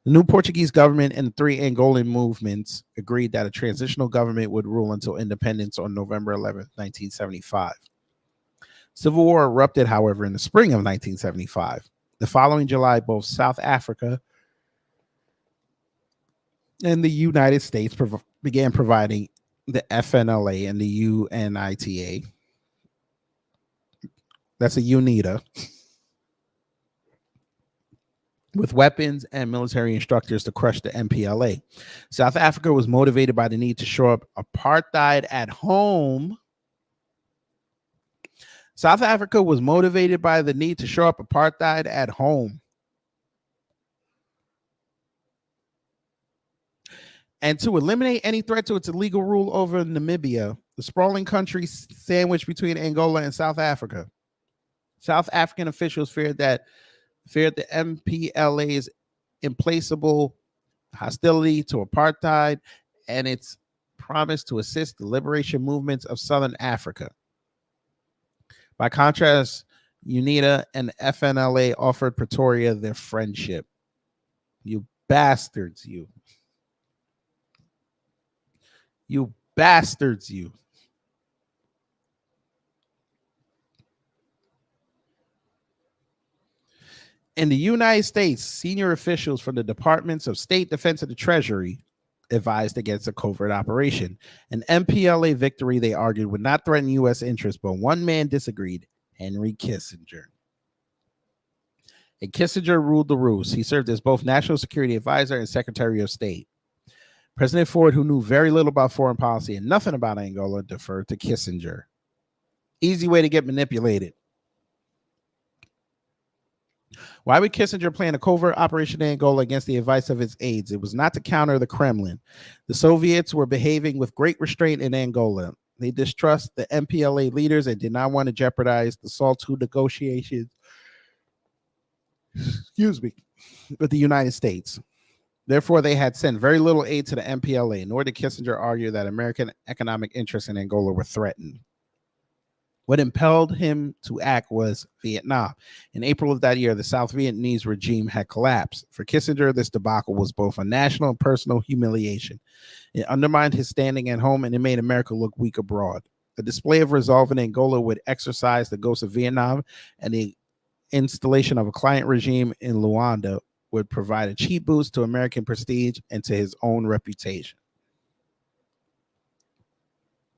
The new Portuguese government and the three Angolan movements agreed that a transitional government would rule until independence on November 11, 1975. Civil war erupted, however, in the spring of 1975. The following July, both South Africa and the United States began providing the FNLA and the UNITA, that's a UNITA, with weapons and military instructors to crush the MPLA. South Africa was motivated by the need to shore up apartheid at home. South Africa was motivated by the need to shore up apartheid at home and to eliminate any threat to its illegal rule over Namibia, the sprawling country sandwiched between Angola and South Africa. South African officials feared the MPLA's implacable hostility to apartheid and its promise to assist the liberation movements of Southern Africa. By contrast, UNITA and FNLA offered Pretoria their friendship. You bastards, you. You bastards, you. In the United States, senior officials from the Departments of State, Defense, and the Treasury advised against a covert operation. An MPLA victory, they argued, would not threaten U.S. interests, but one man disagreed, Henry Kissinger. And Kissinger ruled the roost. He served as both National Security Advisor and Secretary of State. President Ford, who knew very little about foreign policy and nothing about Angola, deferred to Kissinger. Easy way to get manipulated. Why would Kissinger plan a covert operation in Angola against the advice of his aides? It was not to counter the Kremlin. The Soviets were behaving with great restraint in Angola. They distrust the MPLA leaders and did not want to jeopardize the SALT II negotiations, with the United States. Therefore, they had sent very little aid to the MPLA, nor did Kissinger argue that American economic interests in Angola were threatened. What impelled him to act was Vietnam. In April of that year, the South Vietnamese regime had collapsed. For Kissinger, this debacle was both a national and personal humiliation. It undermined his standing at home, and it made America look weak abroad. The display of resolve in Angola would exorcise the ghost of Vietnam, and the installation of a client regime in Luanda would provide a cheap boost to American prestige and to his own reputation.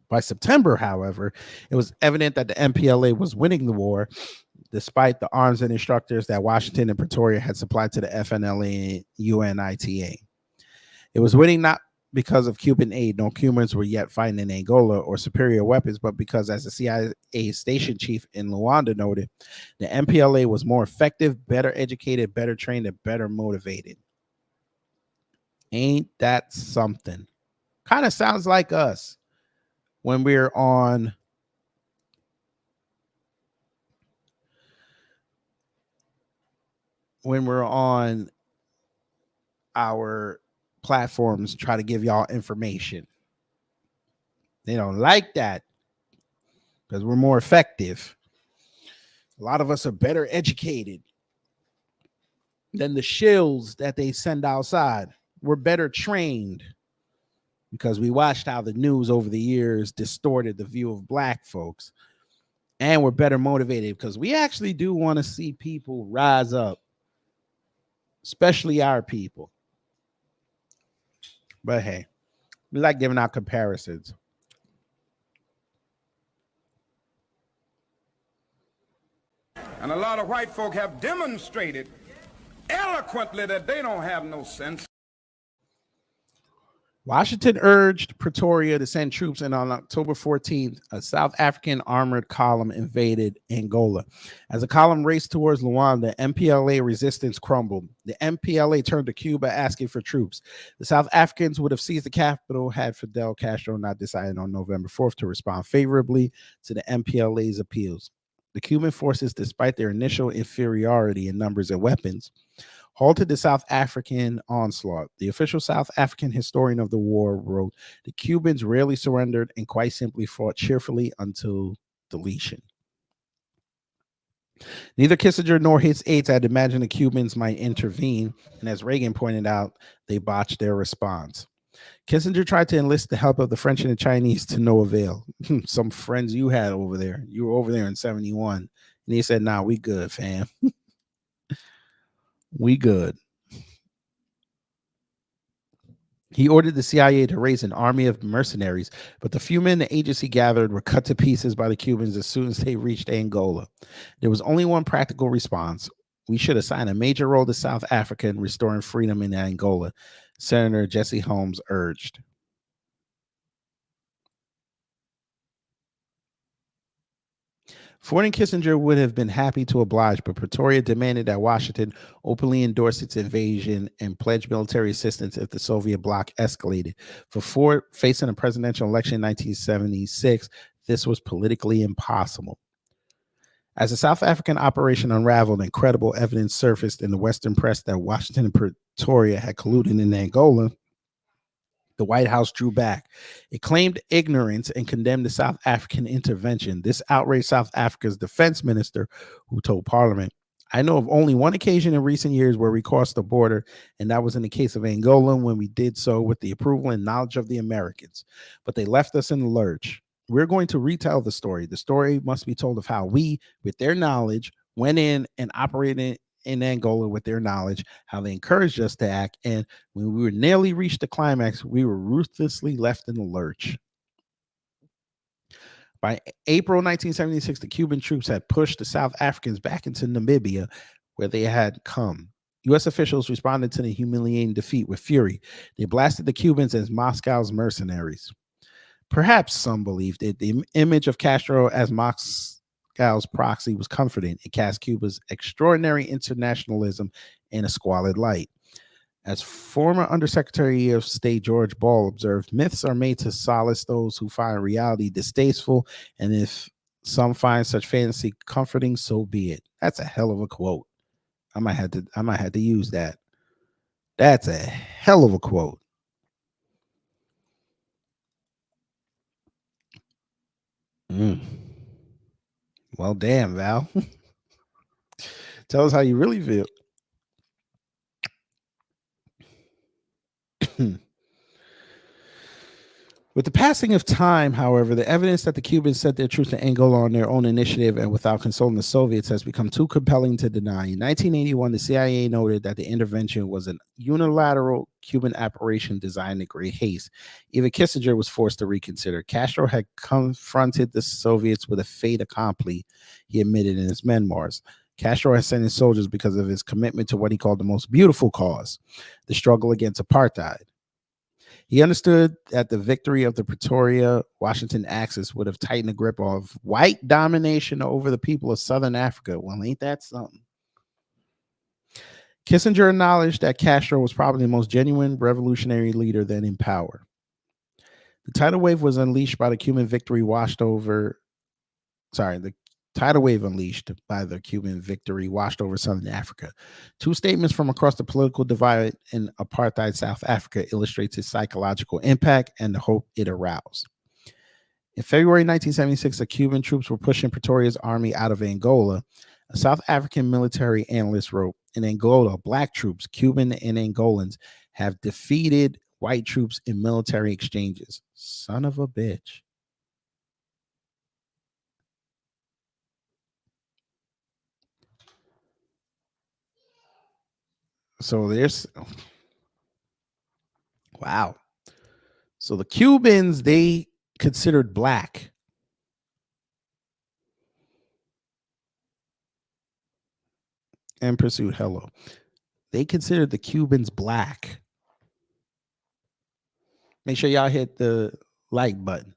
By September, however, it was evident that the MPLA was winning the war, despite the arms and instructors that Washington and Pretoria had supplied to the FNLA and UNITA. It was winning not because of Cuban aid. No Cubans were yet fighting in Angola or superior weapons, but because, as the CIA station chief in Luanda noted, the MPLA was more effective, better educated, better trained, and better motivated. Ain't that something? Kind of sounds like us. When we're on our platforms, try to give y'all information. They don't like that because we're more effective. A lot of us are better educated than the shills that they send outside. We're better trained because we watched how the news over the years distorted the view of black folks. And we're better motivated because we actually do want to see people rise up, especially our people. But hey, we like giving out comparisons. And a lot of white folk have demonstrated eloquently that they don't have no sense. Washington urged Pretoria to send troops, and on October 14th, a South African armored column invaded Angola. As the column raced towards Luanda, MPLA resistance crumbled. The MPLA turned to Cuba asking for troops. The South Africans would have seized the capital had Fidel Castro not decided on November 4th to respond favorably to the MPLA's appeals. The Cuban forces, despite their initial inferiority in numbers and weapons, halted the South African onslaught. The official South African historian of the war wrote, "The Cubans rarely surrendered and quite simply fought cheerfully until deletion." Neither Kissinger nor his aides had imagined the Cubans might intervene, and as Reagan pointed out, they botched their response. Kissinger tried to enlist the help of the French and the Chinese to no avail. Some friends you had over there. You were over there in 71. And he said, "Nah, we good, fam." We good. He ordered the CIA to raise an army of mercenaries, but the few men the agency gathered were cut to pieces by the Cubans as soon as they reached Angola. There was only one practical response. We should assign a major role to South Africa in restoring freedom in Angola, Senator Jesse Holmes urged. Ford and Kissinger would have been happy to oblige, but Pretoria demanded that Washington openly endorse its invasion and pledge military assistance if the Soviet bloc escalated. For Ford, facing a presidential election in 1976, this was politically impossible. As the South African operation unraveled and credible evidence surfaced in the Western press that Washington and Pretoria had colluded in Angola, the White House drew back. It claimed ignorance and condemned the South African intervention. This outraged South Africa's defense minister, who told Parliament, "I know of only one occasion in recent years where we crossed the border, and that was in the case of Angola when we did so with the approval and knowledge of the Americans. But they left us in the lurch. We're going to retell the story. The story must be told of how we, with their knowledge, went in and operated in Angola with their knowledge, how they encouraged us to act, and when we were nearly reached the climax, we were ruthlessly left in the lurch. By April 1976, the Cuban troops had pushed the South Africans back into Namibia, where they had come. U.S. officials responded to the humiliating defeat with fury. They blasted the Cubans as Moscow's mercenaries. Perhaps some believed it. The image of Castro as Moscow's proxy was comforting. It cast Cuba's extraordinary internationalism in a squalid light. As former Undersecretary of State George Ball observed, myths are made to solace those who find reality distasteful, and if some find such fantasy comforting, so be it. That's a hell of a quote. I might have to use that. That's a hell of a quote. Well, damn, Val. Tell us how you really feel. With the passing of time, however, the evidence that the Cubans sent their troops to Angola on their own initiative and without consulting the Soviets has become too compelling to deny. In 1981, the CIA noted that the intervention was a unilateral Cuban operation designed in great haste. Even Kissinger was forced to reconsider. Castro had confronted the Soviets with a fait accompli, he admitted in his memoirs. Castro had sent his soldiers because of his commitment to what he called the most beautiful cause, the struggle against apartheid. He understood that the victory of the Pretoria-Washington Axis would have tightened the grip of white domination over the people of Southern Africa. Well, ain't that something? Kissinger acknowledged that Castro was probably the most genuine revolutionary leader then in power. The tidal wave was unleashed by the Cuban victory the tidal wave unleashed by the Cuban victory washed over Southern Africa. Two statements from across the political divide in apartheid South Africa illustrates its psychological impact and the hope it aroused. In February 1976, the Cuban troops were pushing Pretoria's army out of Angola. A South African military analyst wrote, in Angola, black troops, Cuban and Angolans, have defeated white troops in military exchanges. Son of a bitch. So there's, wow. So the Cubans, they considered black. And pursued hello. They considered the Cubans black. Make sure y'all hit the like button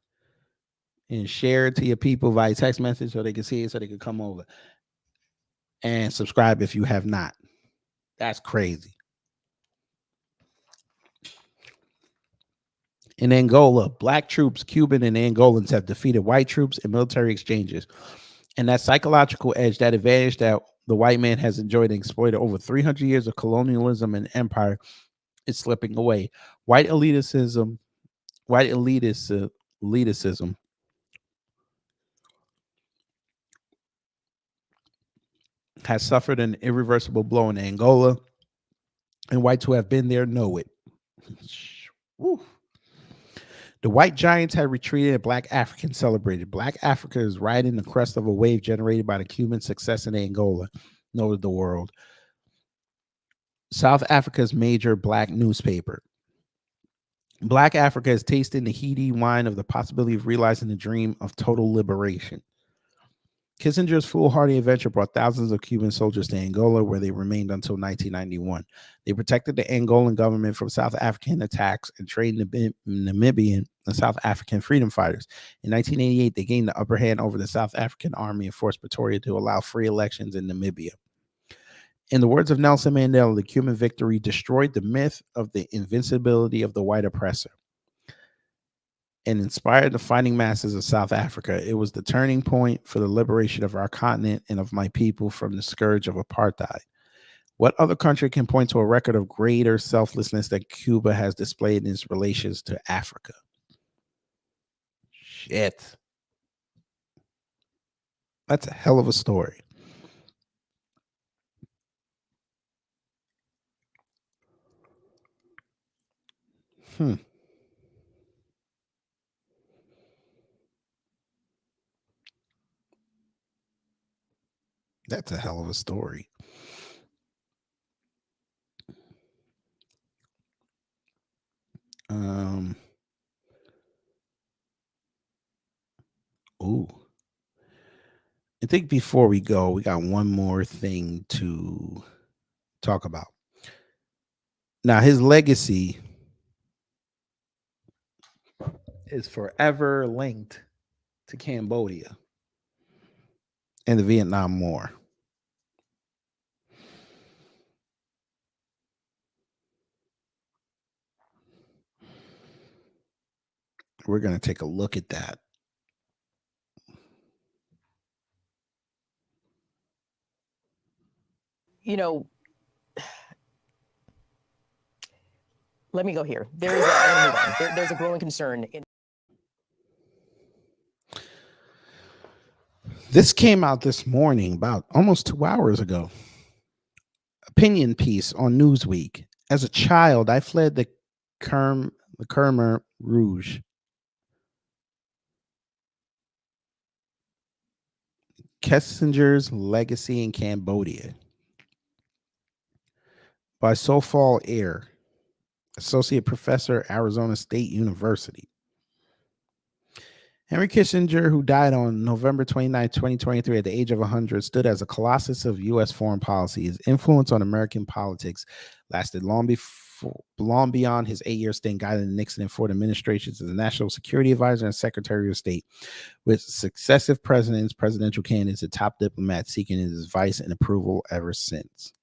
and share it to your people via text message so they can see it, so they can come over. And subscribe if you have not. That's crazy. In Angola, black troops, Cuban and Angolans, have defeated white troops in military exchanges. And that psychological edge, that advantage that the white man has enjoyed and exploited over 300 years of colonialism and empire, is slipping away. White elitism has suffered an irreversible blow in Angola, and whites who have been there know it. Woo. The white giants had retreated and black Africans celebrated. Black Africa is riding the crest of a wave generated by the Cuban success in Angola, noted the world. South Africa's major black newspaper. Black Africa is tasting the heady wine of the possibility of realizing the dream of total liberation. Kissinger's foolhardy adventure brought thousands of Cuban soldiers to Angola, where they remained until 1991. They protected the Angolan government from South African attacks and trained Namibian and South African freedom fighters. In 1988, they gained the upper hand over the South African army and forced Pretoria to allow free elections in Namibia. In the words of Nelson Mandela, the Cuban victory destroyed the myth of the invincibility of the white oppressor and inspired the fighting masses of South Africa. It was the turning point for the liberation of our continent and of my people from the scourge of apartheid. What other country can point to a record of greater selflessness that Cuba has displayed in its relations to Africa? Shit. That's a hell of a story. That's a hell of a story. I think before we go, we got one more thing to talk about. Now, his legacy is forever linked to Cambodia and the Vietnam War. We're going to take a look at that. You know, let me go here. There's I'm gonna move on. There's a growing concern in. This came out this morning, about almost 2 hours ago. Opinion piece on Newsweek. As a child, I fled the Khmer Rouge. Kissinger's Legacy in Cambodia by Sofal Air, Associate Professor, Arizona State University. Henry Kissinger, who died on November 29, 2023 at the age of 100, stood as a colossus of U.S. foreign policy. His influence on American politics lasted long beyond his 8-year stint guiding the Nixon and Ford administrations as the National Security Advisor and Secretary of State, with successive presidents, presidential candidates, and top diplomats seeking his advice and approval ever since.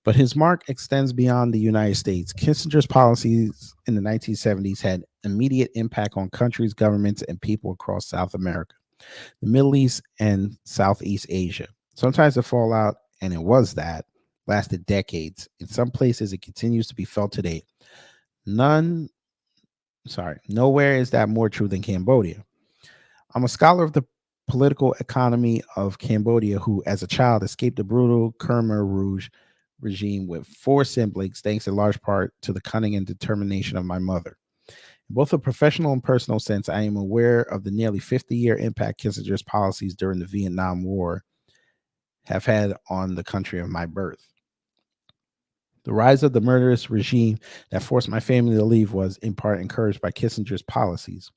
But his mark extends beyond the United States. Kissinger's policies in the 1970s had immediate impact on countries, governments, and people across South America, the Middle East, and Southeast Asia. Sometimes the fallout, and it was that, lasted decades. In some places, it continues to be felt today. Nowhere is that more true than Cambodia. I'm a scholar of the political economy of Cambodia who, as a child, escaped the brutal Khmer Rouge regime with 4 siblings, thanks in large part to the cunning and determination of my mother. In both a professional and personal sense, I am aware of the nearly 50-year impact Kissinger's policies during the Vietnam War have had on the country of my birth. The rise of the murderous regime that forced my family to leave was, in part, encouraged by Kissinger's policies.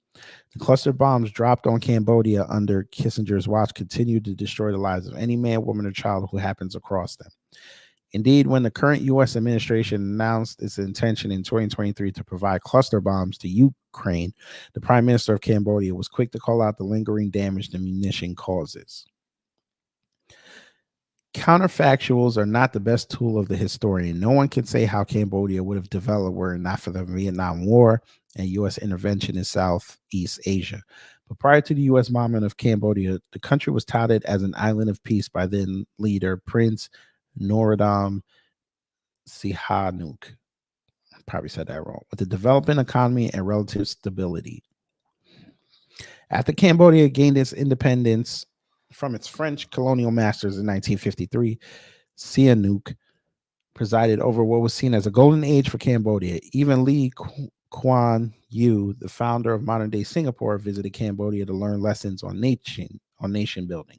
The cluster bombs dropped on Cambodia under Kissinger's watch continued to destroy the lives of any man, woman, or child who happens across them. Indeed, when the current U.S. administration announced its intention in 2023 to provide cluster bombs to Ukraine, the Prime Minister of Cambodia was quick to call out the lingering damage the munition causes. Counterfactuals are not the best tool of the historian. No one can say how Cambodia would have developed were it not for the Vietnam War and U.S. intervention in Southeast Asia. But prior to the U.S. bombing of Cambodia, the country was touted as an island of peace by then leader Prince Norodom Sihanouk. Probably said that wrong. With a developing economy and relative stability. After Cambodia gained its independence from its French colonial masters in 1953, Sihanouk presided over what was seen as a golden age for Cambodia. Even Lee Kuan Yew, the founder of modern-day Singapore, visited Cambodia to learn lessons on nation building.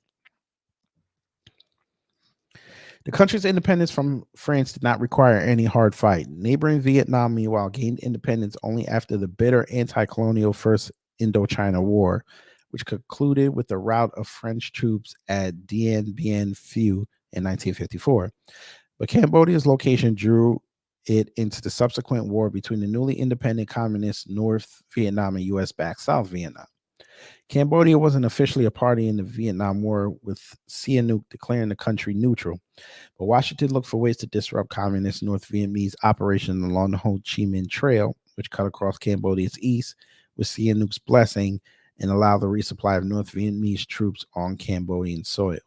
The country's independence from France did not require any hard fight. Neighboring Vietnam, meanwhile, gained independence only after the bitter anti-colonial First Indochina War, which concluded with the rout of French troops at Dien Bien Phu in 1954. But Cambodia's location drew it into the subsequent war between the newly independent communist North Vietnam and U.S.-backed South Vietnam. Cambodia wasn't officially a party in the Vietnam War, with Sihanouk declaring the country neutral. But Washington looked for ways to disrupt communist North Vietnamese operations along the Ho Chi Minh Trail, which cut across Cambodia's east, with Sihanouk's blessing, and allowed the resupply of North Vietnamese troops on Cambodian soil.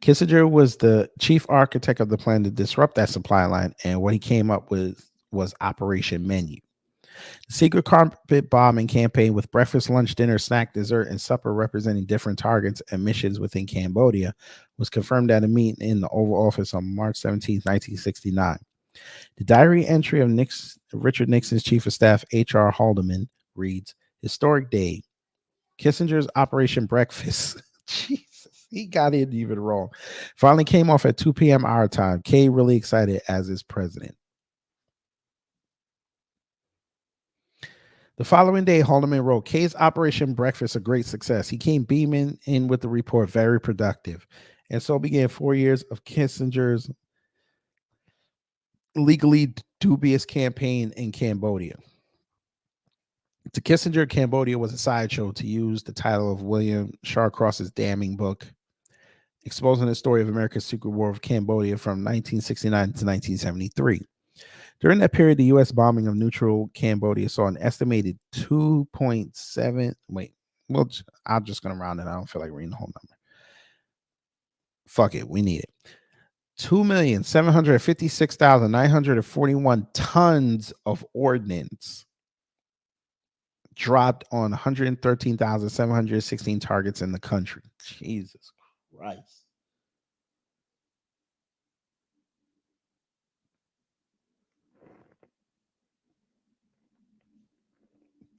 Kissinger was the chief architect of the plan to disrupt that supply line, and what he came up with was Operation Menu. The secret carpet bombing campaign with breakfast, lunch, dinner, snack, dessert, and supper representing different targets and missions within Cambodia was confirmed at a meeting in the Oval Office on March 17, 1969. The diary entry of Richard Nixon's chief of staff, H.R. Haldeman, reads, "Historic day. Kissinger's Operation Breakfast." Jesus, he got it even wrong. Finally came off at 2 p.m. our time. K really excited as his president. The following day, Haldeman wrote, K's Operation Breakfast a great success. He came beaming in with the report, very productive. And so began 4 years of Kissinger's legally dubious campaign in Cambodia. To Kissinger, Cambodia was a sideshow, to use the title of William Shawcross's damning book, exposing the story of America's secret war of Cambodia from 1969 to 1973. During that period, the U.S. bombing of neutral Cambodia saw an estimated 2.7. Well, I'm just going to round it. I don't feel like reading the whole number. Fuck it. We need it. 2,756,941 tons of ordnance dropped on 113,716 targets in the country. Jesus Christ.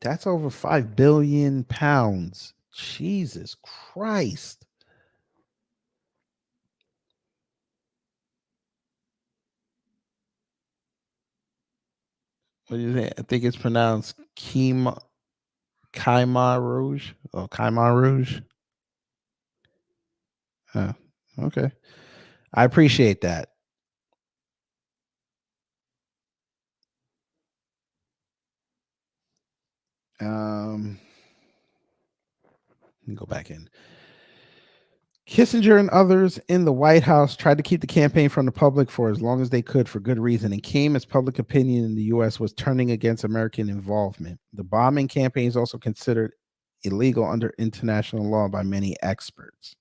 That's over 5 billion pounds. Jesus Christ. What is it? I think it's pronounced Khmer Rouge or Khmer Rouge. Okay. I appreciate that. Let me go back in. Kissinger and others in the White House tried to keep the campaign from the public for as long as they could, for good reason, and came as public opinion in the U.S. was turning against American involvement. The bombing campaign is also considered illegal under international law by many experts.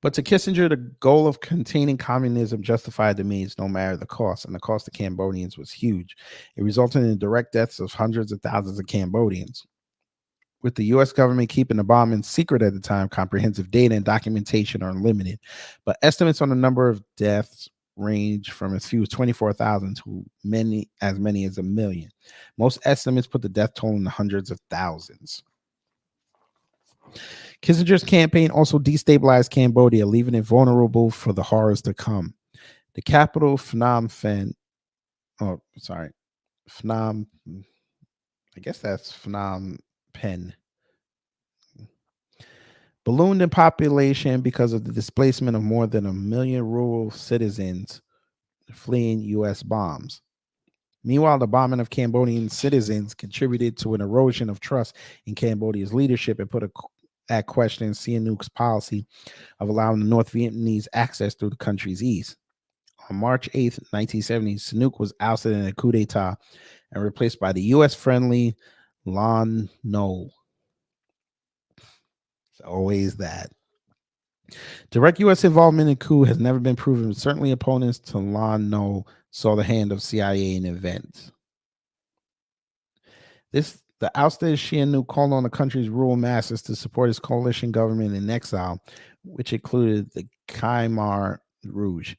But to Kissinger, the goal of containing communism justified the means, no matter the cost, and the cost to Cambodians was huge. It resulted in the direct deaths of hundreds of thousands of Cambodians. With the U.S. government keeping the bombing secret at the time, comprehensive data and documentation are limited, but estimates on the number of deaths range from as few as 24,000 to as many as 1 million. Most estimates put the death toll in the hundreds of thousands. Kissinger's campaign also destabilized Cambodia, leaving it vulnerable for the horrors to come. The capital, Phnom Penh, I guess that's Phnom Penh, ballooned in population because of the displacement of more than 1 million rural citizens fleeing U.S. bombs. Meanwhile, the bombing of Cambodian citizens contributed to an erosion of trust in Cambodia's leadership and put at question Sihanouk's policy of allowing the North Vietnamese access through the country's east. On March 8th, 1970, Sihanouk was ousted in a coup d'etat and replaced by the U.S.-friendly Lon Nol. It's always that. Direct U.S. involvement in the coup has never been proven, but certainly opponents to Lon Nol saw the hand of CIA in events. The ousted Sihanouk called on the country's rural masses to support his coalition government in exile, which included the Khmer Rouge.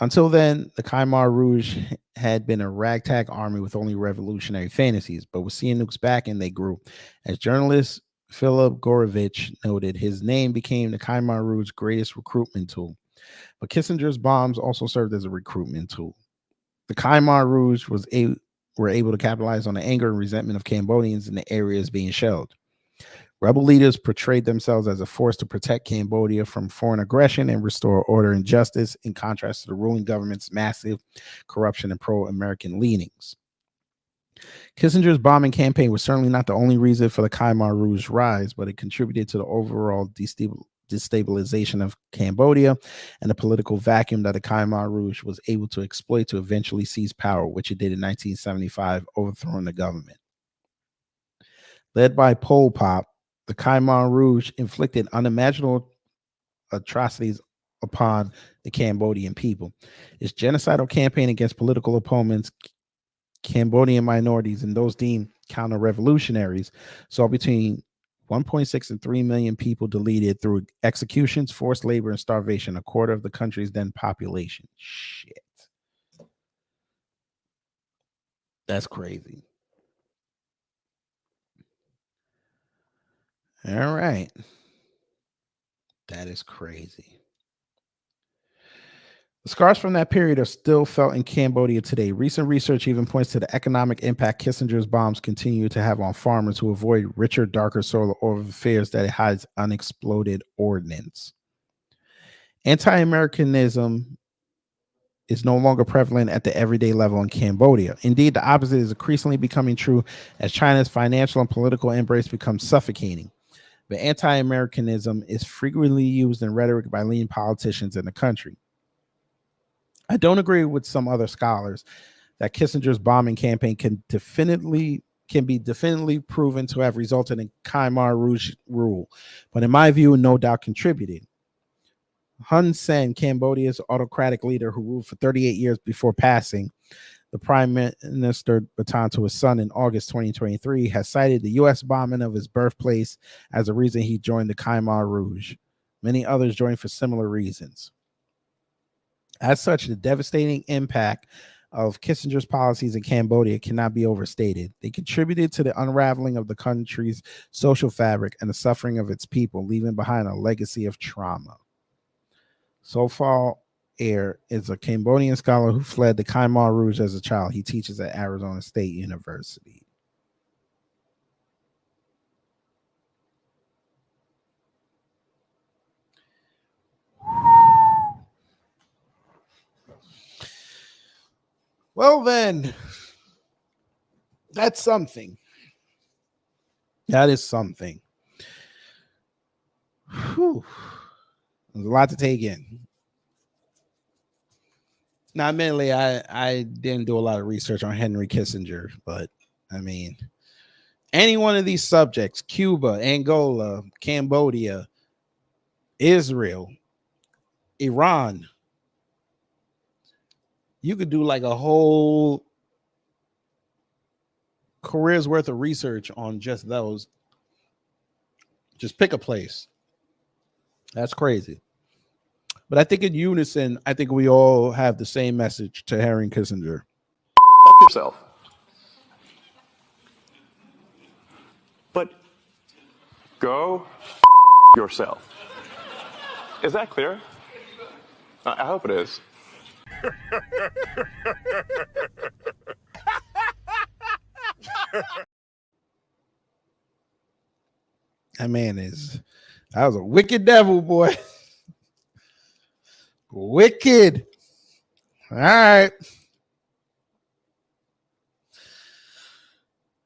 Until then, the Khmer Rouge had been a ragtag army with only revolutionary fantasies, but with Sihanouk's backing, they grew. As journalist Philip Gorovich noted, his name became the Khmer Rouge's greatest recruitment tool. But Kissinger's bombs also served as a recruitment tool. The Khmer Rouge were able to capitalize on the anger and resentment of Cambodians in the areas being shelled. Rebel leaders portrayed themselves as a force to protect Cambodia from foreign aggression and restore order and justice, in contrast to the ruling government's massive corruption and pro-American leanings. Kissinger's bombing campaign was certainly not the only reason for the Khmer Rouge's rise, but it contributed to the overall destabilization of Cambodia and the political vacuum that the Khmer Rouge was able to exploit to eventually seize power, which it did in 1975, overthrowing the government. Led by Pol Pot, the Khmer Rouge inflicted unimaginable atrocities upon the Cambodian people. Its genocidal campaign against political opponents, Cambodian minorities, and those deemed counter-revolutionaries saw between 1.6 and 3 million people deleted through executions, forced labor, and starvation, a quarter of the country's then population. Shit. That's crazy. All right. That is crazy. The scars from that period are still felt in Cambodia today. Recent research even points to the economic impact Kissinger's bombs continue to have on farmers who avoid richer, darker soil or fears that it hides unexploded ordnance. Anti-Americanism is no longer prevalent at the everyday level in Cambodia. Indeed, the opposite is increasingly becoming true as China's financial and political embrace becomes suffocating. But anti-Americanism is frequently used in rhetoric by leading politicians in the country. I don't agree with some other scholars that Kissinger's bombing campaign can be definitively proven to have resulted in Khmer Rouge rule, but in my view, no doubt contributed. Hun Sen, Cambodia's autocratic leader who ruled for 38 years before passing the prime minister baton to his son in August 2023, has cited the U.S. bombing of his birthplace as a reason he joined the Khmer Rouge. Many others joined for similar reasons. As such, the devastating impact of Kissinger's policies in Cambodia cannot be overstated. They contributed to the unraveling of the country's social fabric and the suffering of its people, leaving behind a legacy of trauma. Sofal Air is a Cambodian scholar who fled the Khmer Rouge as a child. He teaches at Arizona State University. Well, then, that's something. That is something. Whew. There's a lot to take in. Now, admittedly, I didn't do a lot of research on Henry Kissinger, but I mean, any one of these subjects, Cuba, Angola, Cambodia, Israel, Iran, you could do like a whole career's worth of research on just those. Just pick a place. That's crazy. But I think in unison, I think we all have the same message to Henry Kissinger. Fuck yourself. But go yourself. Is that clear? I hope it is. That was a wicked devil, boy. Wicked. All right.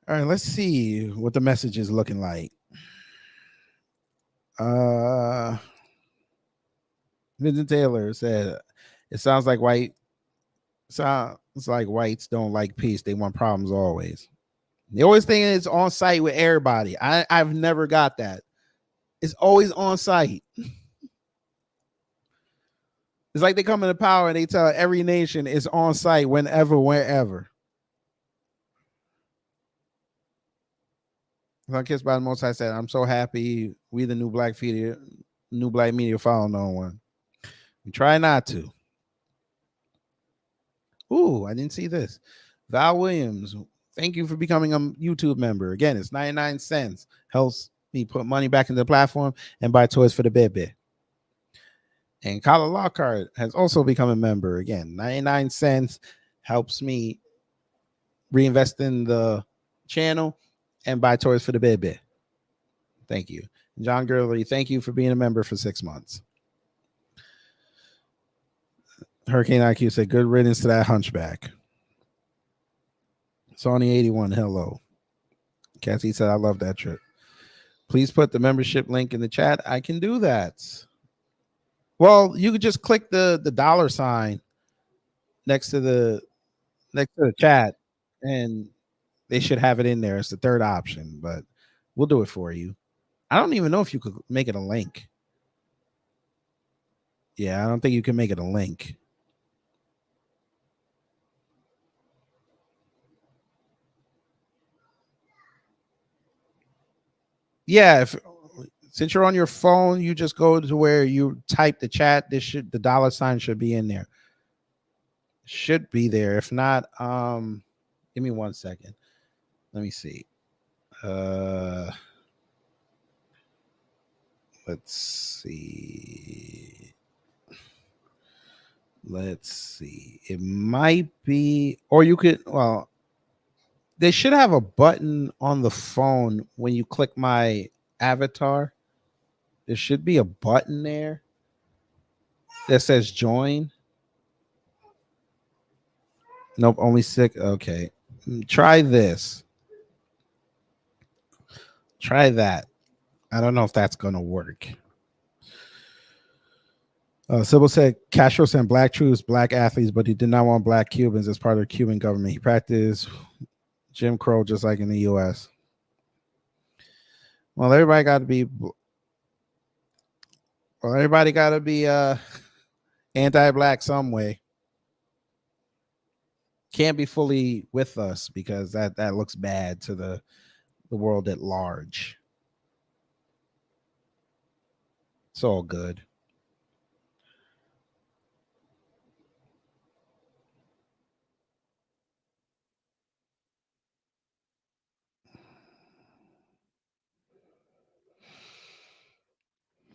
All right, let's see what the message is looking like. Vincent Taylor said, it sounds like whites don't like peace. They want problems always. They always think it's on site with everybody. I've never got that. It's always on site. It's like they come into power and they tell every nation it's on site whenever, wherever. I'm kissed by the Most High said, I'm so happy we the new black media follow no one. We try not to. Ooh, I didn't see this. Val Williams, thank you for becoming a YouTube member. Again, it's 99 cents. Helps me put money back into the platform and buy toys for the baby. And Kala Lockhart has also become a member. Again, 99 cents helps me reinvest in the channel and buy toys for the baby. Thank you. John Gurley, thank you for being a member for 6 months. Hurricane IQ said, good riddance to that hunchback. Sony 81, hello. Cassie said, I love that trip. Please put the membership link in the chat. I can do that. Well, you could just click the $sign next to the chat, and they should have it in there. It's the third option, but we'll do it for you. I don't even know if you could make it a link. Yeah, I don't think you can make it a link. Yeah, since you're on your phone, you just go to where you type the chat. The $sign should be in there. Should be there. If not, give me 1 second. Let me see. Let's see. Let's see. It might be, or you could, well, they should have a button on the phone when you click my avatar. There should be a button there that says join. Nope, only 6. Okay. Try this. Try that. I don't know if that's going to work. Sybil said Castro sent black troops, black athletes, but he did not want black Cubans as part of the Cuban government. He practiced Jim Crow just like in the U.S. Well, everybody got to be anti-black some way. Can't be fully with us because that looks bad to the world at large. It's all good.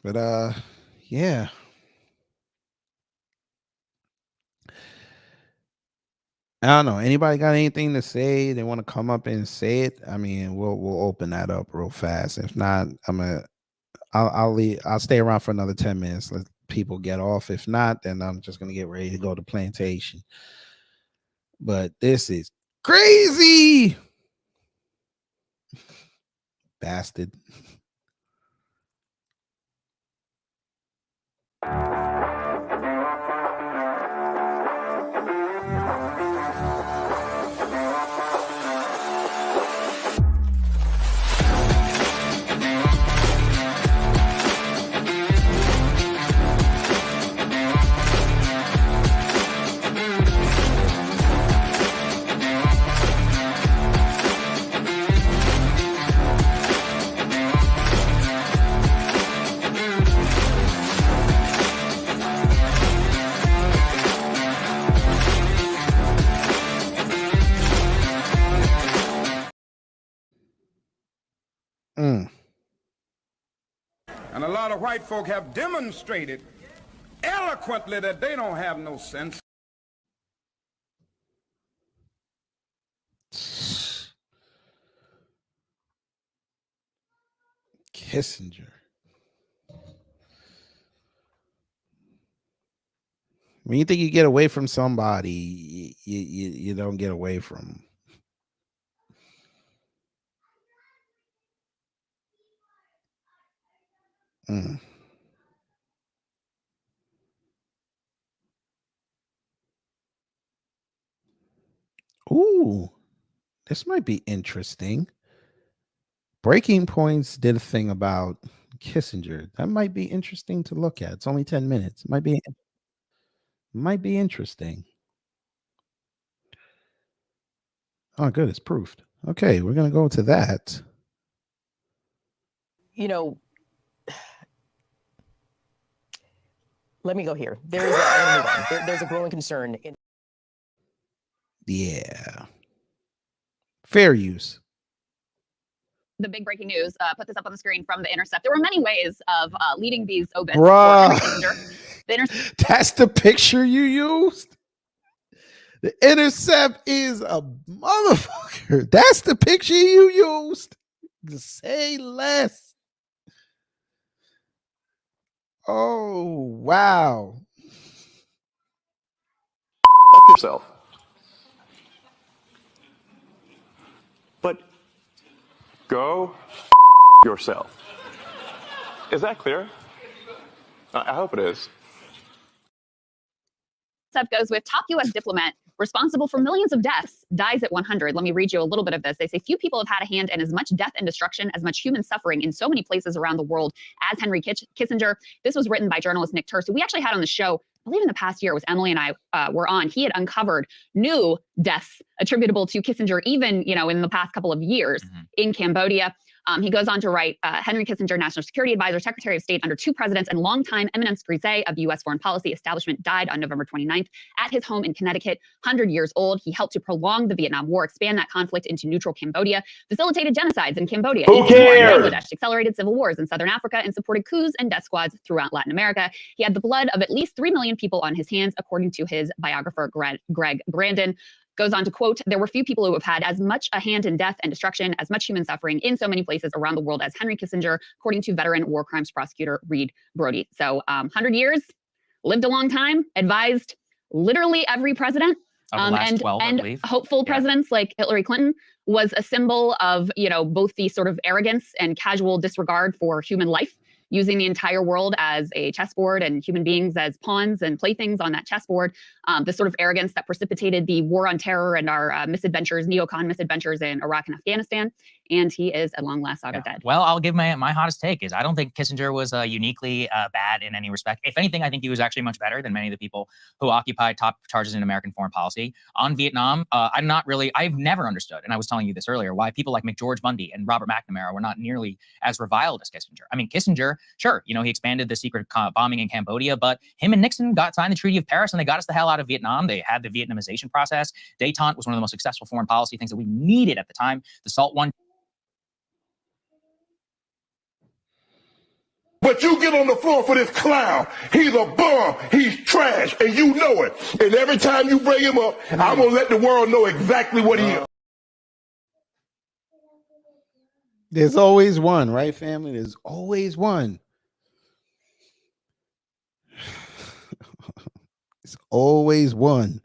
But yeah. I don't know. Anybody got anything to say? They want to come up and say it? I mean, we'll open that up real fast. If not, I'll leave. I'll stay around for another 10 minutes. Let people get off. If not, then I'm just gonna get ready to go to plantation. But this is crazy. Bastard. And a lot of white folk have demonstrated eloquently that they don't have no sense. Kissinger. When you think you get away from somebody, you don't get away from them. Ooh, this might be interesting. Breaking Points did a thing about Kissinger. That might be interesting to look at. It's only 10 minutes. Might be interesting. Oh, good. It's proofed. Okay, we're going to go to that. You know, let me go here. There's a growing concern. Yeah. Fair use. The big breaking news, put this up on the screen from The Intercept. There were many ways of leading these obits. That's the picture you used? The Intercept is a motherfucker. That's the picture you used? To say less. Oh, wow. Fuck yourself. But go yourself. Is that clear? I hope it is. Intercept goes with top U.S. diplomat responsible for millions of deaths dies at 100. Let me read you a little bit of this. They say few people have had a hand in as much death and destruction, as much human suffering in so many places around the world as Henry Kissinger. This was written by journalist Nick Turse, who we actually had on the show, I believe in the past year, was Emily and I were on. He had uncovered new deaths attributable to Kissinger, even, in the past couple of years in Cambodia. He goes on to write, Henry Kissinger, National Security Advisor, Secretary of State under 2 presidents, and longtime eminence grise of the U.S. foreign policy establishment, died on November 29th at his home in Connecticut, 100 years old. He helped to prolong the Vietnam War, expand that conflict into neutral Cambodia, facilitated genocides in Cambodia, Who cares? Bangladesh, accelerated civil wars in Southern Africa, and supported coups and death squads throughout Latin America. He had the blood of at least 3 million people on his hands, according to his biographer, Greg Grandin. Goes on to quote, there were few people who have had as much a hand in death and destruction, as much human suffering in so many places around the world as Henry Kissinger, according to veteran war crimes prosecutor Reed Brody. So 100 years, lived a long time, advised literally every president. Of the last 12, I and believe. hopeful presidents like Hillary Clinton was a symbol of, both the sort of arrogance and casual disregard for human life, using the entire world as a chessboard and human beings as pawns and playthings on that chessboard. The sort of arrogance that precipitated the war on terror and our misadventures, neocon misadventures in Iraq and Afghanistan. And he is at long last saga dead. Well, I'll give my hottest take is I don't think Kissinger was uniquely bad in any respect. If anything, I think he was actually much better than many of the people who occupied top charges in American foreign policy. On Vietnam, I've never understood, and I was telling you this earlier, why people like McGeorge Bundy and Robert McNamara were not nearly as reviled as Kissinger. I mean, Kissinger, sure, he expanded the secret bombing in Cambodia, but him and Nixon signed the Treaty of Paris and they got us the hell out of Vietnam. They had the Vietnamization process. Détente was one of the most successful foreign policy things that we needed at the time. The SALT I. But you get on the floor for this clown. He's a bum. He's trash. And you know it. And every time you bring him up, I'm going to let the world know exactly what he is. There's always one, right, family? There's always one. It's always one.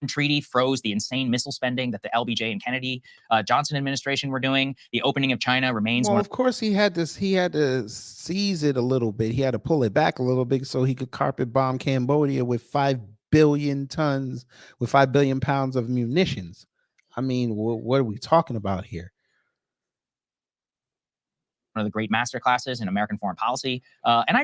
Treaty froze the insane missile spending that the LBJ and Kennedy Johnson administration were doing. The opening of China remains Well, of course he had to seize it a little bit. He had to pull it back a little bit so he could carpet bomb Cambodia with 5 billion pounds of munitions. I mean, what are we talking about here? One of the great master classes in American foreign policy. And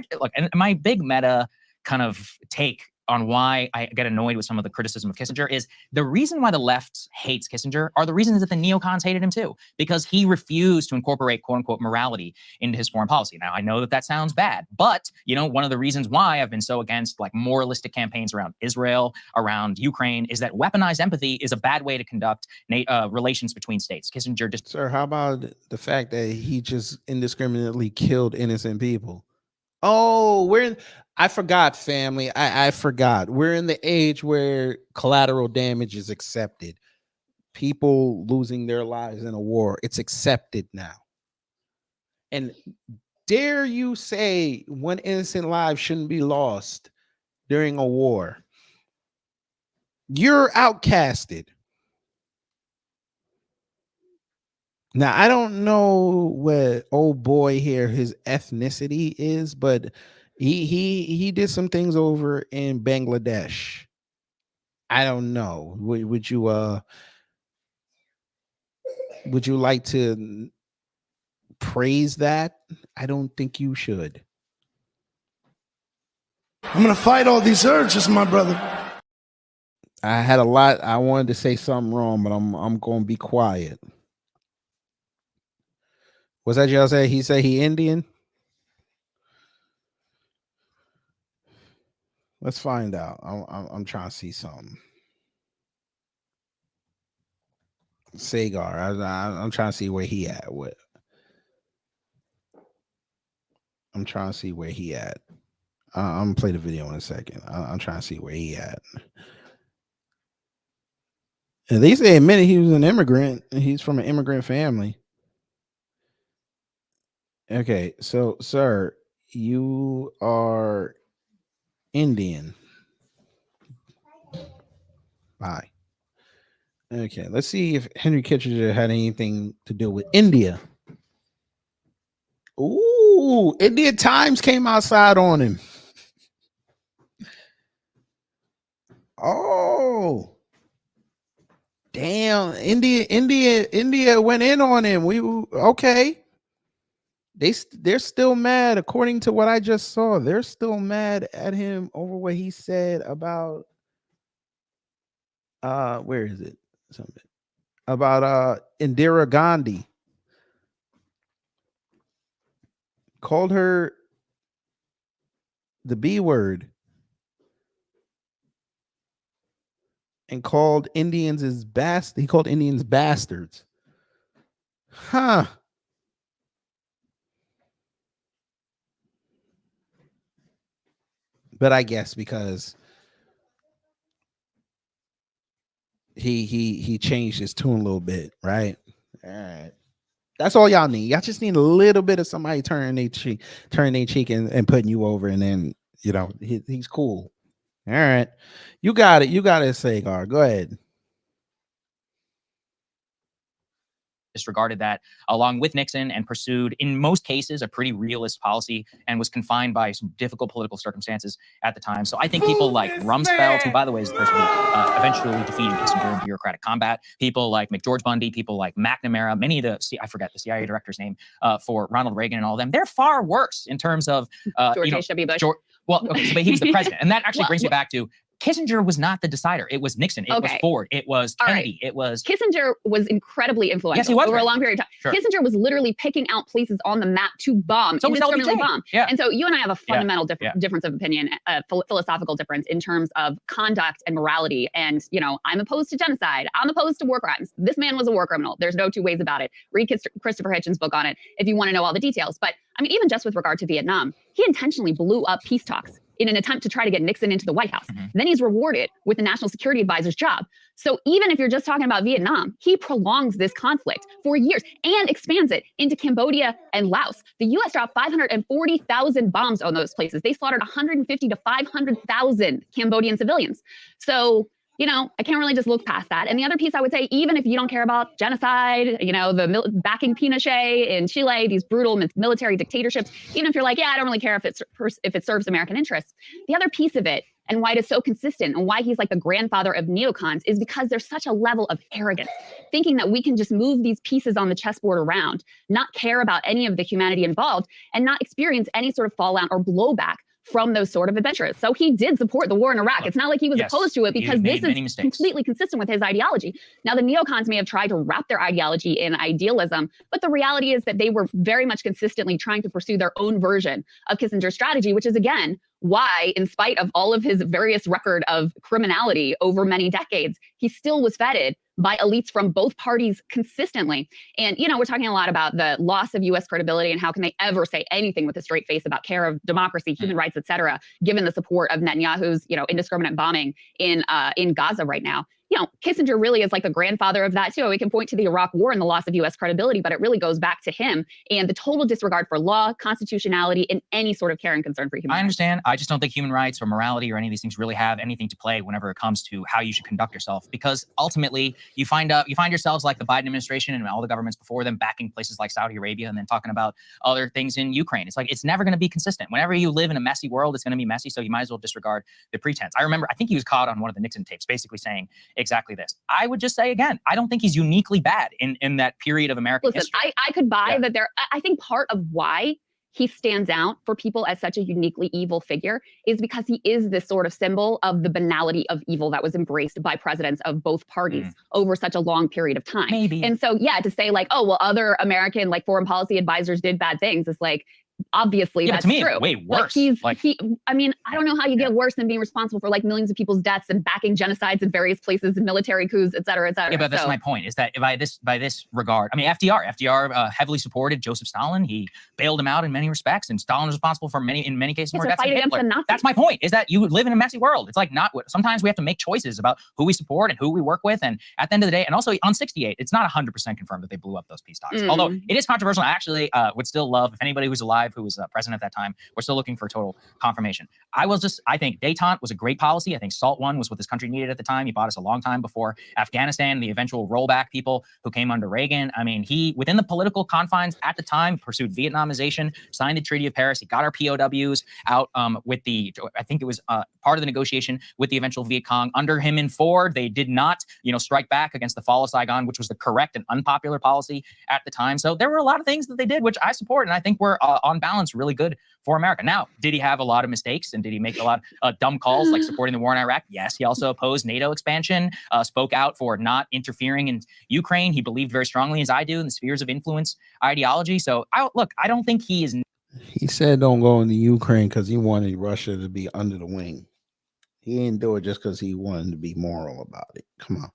my big meta kind of take on why I get annoyed with some of the criticism of Kissinger is the reason why the left hates Kissinger are the reasons that the neocons hated him too, because he refused to incorporate quote unquote morality into his foreign policy. Now, I know that sounds bad, but one of the reasons why I've been so against like moralistic campaigns around Israel, around Ukraine, is that weaponized empathy is a bad way to conduct relations between states. Kissinger just... Sir, how about the fact that he just indiscriminately killed innocent people? Oh, I forgot, family. I forgot. We're in the age where collateral damage is accepted. People losing their lives in a war, it's accepted now. And dare you say one innocent life shouldn't be lost during a war? You're outcasted. Now, I don't know what old boy here, his ethnicity is, but he did some things over in Bangladesh. I don't know. Would you like to praise that? I don't think you should. I'm gonna fight all these urges, my brother. I had a lot. I wanted to say something wrong, but I'm gonna be quiet. What's that y'all say? He said he Indian? Let's find out. I'm trying to see something. Sagar. I'm trying to see where he at. I'm trying to see where he at. I'm gonna play the video in a second. I'm trying to see where he at. At least they admitted he was an immigrant. He's from an immigrant family. Okay, so sir, you are Indian. Bye. Okay, let's see if Henry Kissinger had anything to do with India. Ooh, India Times came outside on him. Oh, damn! India went in on him. Okay. They're still mad, according to what I just saw. They're still mad at him over what he said about where is it? Something. about Indira Gandhi. Called her the B word and called Indians he called Indians bastards. Huh. But I guess because he changed his tune a little bit, right? All right. That's all y'all need. Y'all just need a little bit of somebody turning their cheek and putting you over, and then he's cool. All right. You got it. You got it, Sagar. Go ahead. Disregarded that along with Nixon and pursued, in most cases, a pretty realist policy and was confined by some difficult political circumstances at the time. So I think people like Rumsfeld, who, by the way, is the person who eventually defeated Kissinger in bureaucratic combat, people like McGeorge Bundy, people like McNamara, many of I forget the CIA director's name for Ronald Reagan and all of them, they're far worse in terms of, George H.W. Bush. Well, okay, so, but he was the president. And that actually brings me back to Kissinger was not the decider. It was Nixon. It was Ford. It was Kennedy. It was Kissinger was incredibly influential Yes, he was, over right. a long period of time. Sure. Kissinger was literally picking out places on the map to bomb, So was indiscriminately LBJ. bomb. Yeah. And so you and I have a fundamental difference of opinion, philosophical difference in terms of conduct and morality. And, I'm opposed to genocide. I'm opposed to war crimes. This man was a war criminal. There's no two ways about it. Read Christopher Hitchens' book on it if you want to know all the details. But I mean, even just with regard to Vietnam, he intentionally blew up peace talks in an attempt to try to get Nixon into the White House. Then he's rewarded with the National Security Advisor's job. So even if you're just talking about Vietnam, he prolongs this conflict for years and expands it into Cambodia and Laos. The U.S. dropped 540,000 bombs on those places. They slaughtered 150 to 500,000 Cambodian civilians. So, I can't really just look past that. And the other piece I would say, even if you don't care about genocide, backing Pinochet in Chile, these brutal military dictatorships, even if you're like, I don't really care if it serves American interests. The other piece of it, and why it is so consistent and why he's like the grandfather of neocons, is because there's such a level of arrogance, thinking that we can just move these pieces on the chessboard around, not care about any of the humanity involved, and not experience any sort of fallout or blowback from those sort of adventures. So he did support the war in Iraq. It's not like he was opposed to it, because this is completely consistent with his ideology. Now, the neocons may have tried to wrap their ideology in idealism, but the reality is that they were very much consistently trying to pursue their own version of Kissinger's strategy, which is, again, why, in spite of all of his various record of criminality over many decades, he still was feted by elites from both parties consistently. And, we're talking a lot about the loss of U.S. credibility and how can they ever say anything with a straight face about care of democracy, human rights, et cetera, given the support of Netanyahu's, indiscriminate bombing in Gaza right now. Kissinger really is like the grandfather of that too. We can point to the Iraq War and the loss of U.S. credibility, but it really goes back to him and the total disregard for law, constitutionality, and any sort of care and concern for human rights. I understand. I just don't think human rights or morality or any of these things really have anything to play whenever it comes to how you should conduct yourself, because ultimately you find yourselves like the Biden administration and all the governments before them backing places like Saudi Arabia and then talking about other things in Ukraine. It's like, it's never going to be consistent. Whenever you live in a messy world, it's going to be messy. So you might as well disregard the pretense. I think he was caught on one of the Nixon tapes basically saying exactly this. I would just say again, I don't think he's uniquely bad in that period of American history. I could buy that I think part of why he stands out for people as such a uniquely evil figure is because he is this sort of symbol of the banality of evil that was embraced by presidents of both parties over such a long period of time. Maybe. And so, to say like, oh, well, other American like foreign policy advisors did bad things, is like, obviously that's to me, true. it's way worse. I mean, I don't know how you get worse than being responsible for like millions of people's deaths and backing genocides in various places and military coups, et cetera, et cetera. Yeah, but that's my point, is that by this regard, I mean, FDR heavily supported Joseph Stalin. He bailed him out in many respects, and Stalin was responsible for in many cases more deaths than Hitler. That's my point, is that you live in a messy world. It's like sometimes we have to make choices about who we support and who we work with. And at the end of the day, and also on 68, it's not 100% confirmed that they blew up those peace talks. Although it is controversial. I actually would still love, if anybody who's alive who was president at that time, we're still looking for total confirmation. I think détente was a great policy. I think SALT I was what this country needed at the time. He bought us a long time before Afghanistan, the eventual rollback people who came under Reagan. I mean, he, within the political confines at the time, pursued Vietnamization, signed the Treaty of Paris. He got our POWs out with I think it was part of the negotiation with the eventual Viet Cong. Under him and Ford, they did not, strike back against the fall of Saigon, which was the correct and unpopular policy at the time. So there were a lot of things that they did, which I support, and I think were on on balance really good for America. Now, did he have a lot of mistakes and did he make a lot of dumb calls like supporting the war in Iraq? Yes. He also opposed NATO expansion, spoke out for not interfering in Ukraine. He believed very strongly, as I do, in the spheres of influence ideology. So I don't think he is. He said don't go into Ukraine because he wanted Russia to be under the wing. He didn't do it just because he wanted to be moral about it. Come on.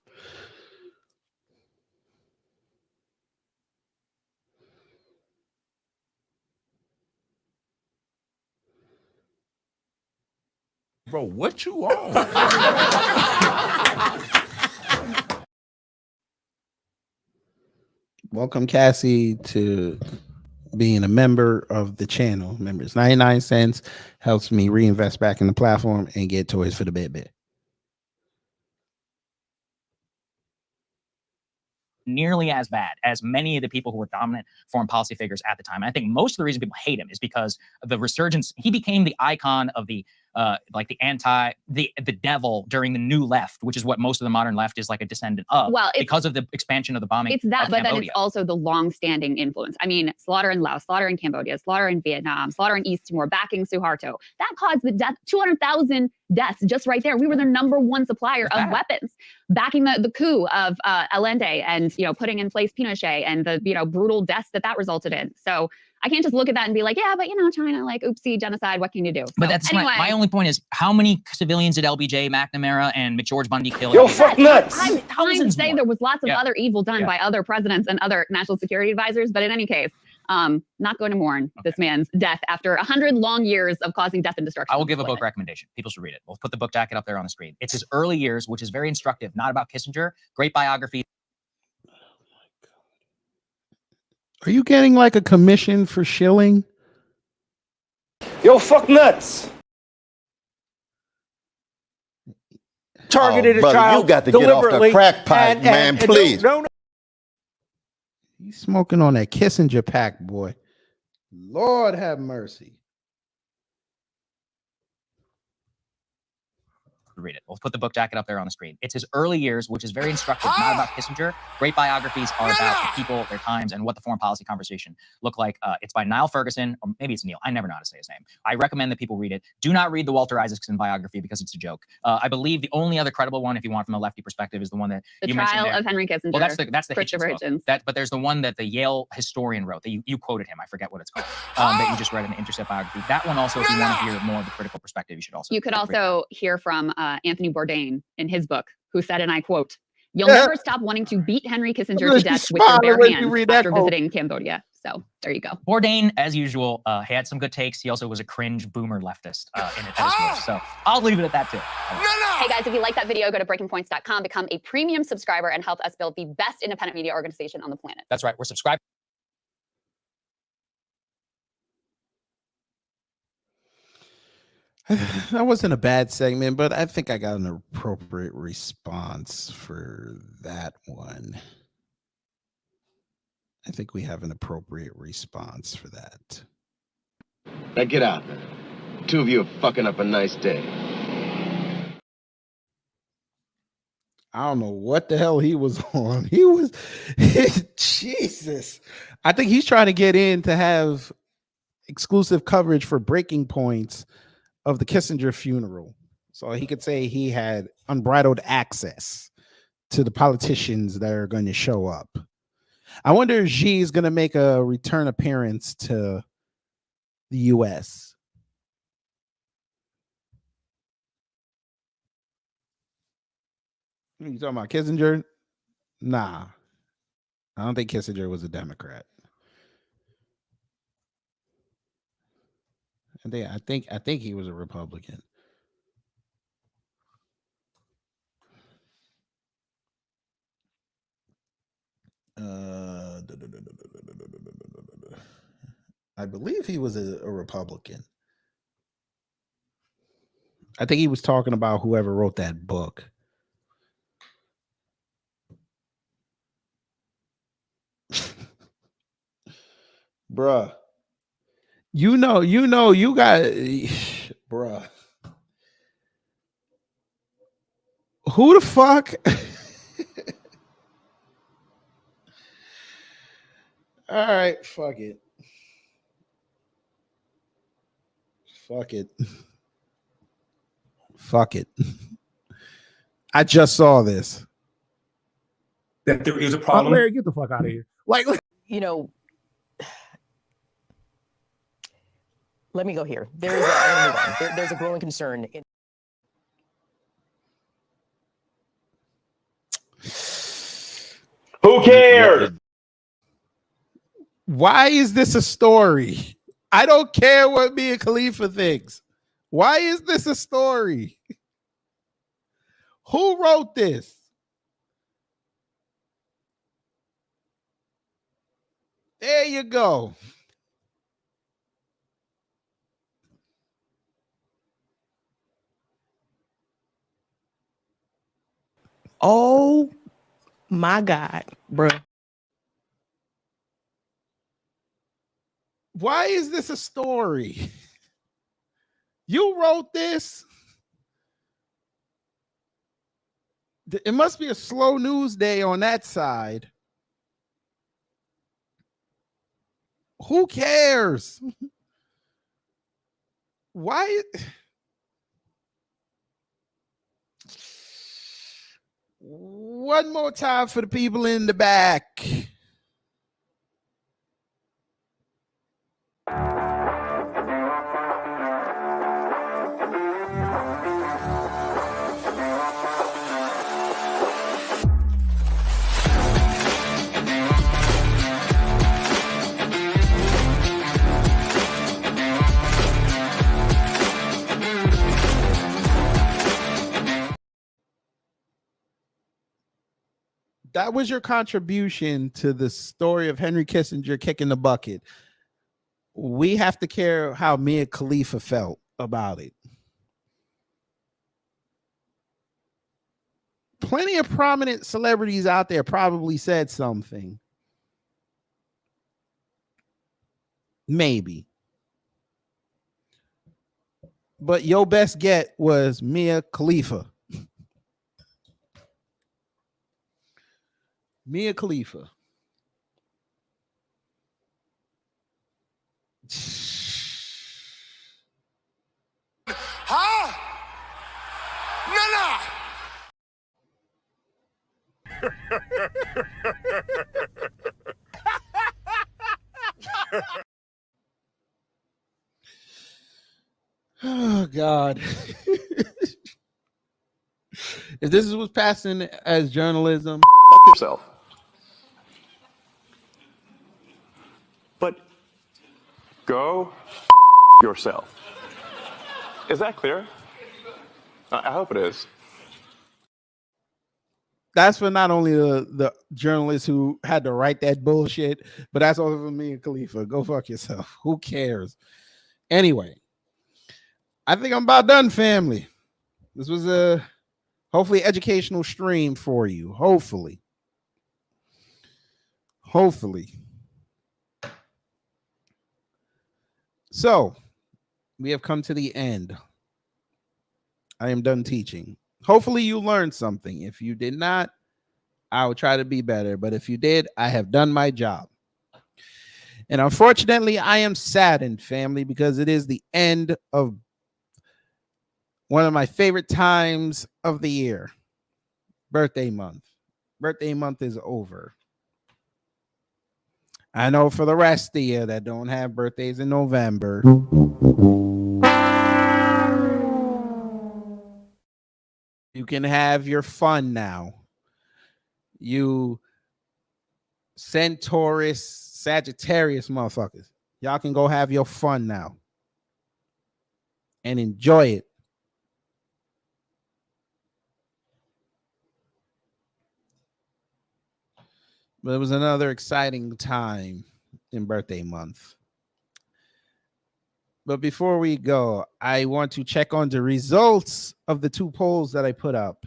Bro, what you on? Welcome, Cassie, to being a member of the channel. Remember, it's 99 cents. Helps me reinvest back in the platform and get toys for the bit. Nearly as bad as many of the people who were dominant foreign policy figures at the time. And I think most of the reason people hate him is because of the resurgence. He became the icon of the the devil during the new left, which is what most of the modern left is like a descendant of. Well, because of the expansion of the bombing. It's that, of but Cambodia. then it's also the long-standing influence. I mean, slaughter in Laos, slaughter in Cambodia, slaughter in Vietnam, slaughter in East Timor, backing Suharto. That caused the death, 200,000 deaths just right there. We were the #1 supplier of weapons, backing the coup of Allende and putting in place Pinochet and the brutal deaths that resulted in. So I can't just look at that and be like, yeah, but China, like, oopsie, genocide, what can you do? So, but that's anyway, my only point is, how many civilians did LBJ, McNamara, and McGeorge Bundy kill? Yo, fuck nuts! I'm trying to say there was lots of other evil done by other presidents and other national security advisors, but in any case, not going to mourn this man's death after 100 long years of causing death and destruction. I will give a book recommendation. People should read it. We'll put the book jacket up there on the screen. It's his early years, which is very instructive, not about Kissinger. Great biography. Are you getting like a commission for shilling? Yo, fuck nuts. Targeted a brother, child you got to get off the crack pipe, man, please. No. He's smoking on that Kissinger pack, boy. Lord have mercy. Read it. We'll put the book jacket up there on the screen. It's his early years, which is very instructive, not about Kissinger. Great biographies are about the people, their times, and what the foreign policy conversation looked like. It's by Niall Ferguson, or maybe it's Neil. I never know how to say his name. I recommend that people read it. Do not read the Walter Isaacson biography because it's a joke. I believe the only other credible one, if you want from a lefty perspective, is the one that the you mentioned trial there. of Henry Kissinger. Well, that's the Christopher Hitchens book. But there's the one that the Yale historian wrote that you quoted him. I forget what it's called. That you just read in the Intercept biography. That one also, if you want to hear more of the critical perspective, you should also. You could also hear from Anthony Bourdain in his book, who said, and I quote, "You'll never stop wanting to beat Henry Kissinger to death with your bare hands after visiting Cambodia." So there you go. Bourdain, as usual, he had some good takes. He also was a cringe boomer leftist in it as well. So I'll leave it at that too. Hey guys, if you like that video, go to breakingpoints.com, become a premium subscriber, and help us build the best independent media organization on the planet. That's right. We're subscribed. That wasn't a bad segment, but I think I got an appropriate response for that one. I think we have an appropriate response for that. Now get out, man. Two of you are fucking up a nice day. I don't know what the hell he was on. Jesus. I think he's trying to get in to have exclusive coverage for Breaking Points of the Kissinger funeral. So he could say he had unbridled access to the politicians that are going to show up. I wonder if Xi is going to make a return appearance to the U.S. You talking about Kissinger? Nah. I don't think Kissinger was a Democrat. I think he was a Republican. I believe he was a Republican. I think he was talking about whoever wrote that book. Bruh. You got, bruh. Who the fuck? All right, fuck it. Fuck it. Fuck it. I just saw this. That there is a problem. Larry, get the fuck out of here. Like, You know, let me go here. There's I'm gonna move on. There's a growing concern. Who cares? Why is this a story? I don't care what Mia Khalifa thinks. Why is this a story? Who wrote this? There you go. oh my God, bro. Why is this a story? You wrote this? It must be a slow news day on that side. Who cares? Why? One more time for the people in the back. That was your contribution to the story of Henry Kissinger kicking the bucket. We have to care how Mia Khalifa felt about it. Plenty of prominent celebrities out there probably said something. Maybe. But your best get was Mia Khalifa. Mia Khalifa. Huh? Oh, God. If this is what's passing as journalism, Fuck yourself. But go yourself. Is that clear? I hope it is. that's for not only the journalists who had to write that bullshit, but that's also for me and Khalifa. Go fuck yourself. Who cares? Anyway, I think I'm about done, family. This was a hopefully educational stream for you. Hopefully. So we have come to the end. I am done teaching. Hopefully you learned something. If you did not, I will try to be better. But if you did, I have done my job. And unfortunately, I am saddened, family, because it is the end of one of my favorite times of the year, birthday month. Birthday month is over. I know for the rest of you that don't have birthdays in November, you can have your fun now. You Centaurus, Sagittarius motherfuckers, y'all can go have your fun now and enjoy it. But it was another exciting time in birthday month. But before we go, I want to check on the results of the two polls that I put up.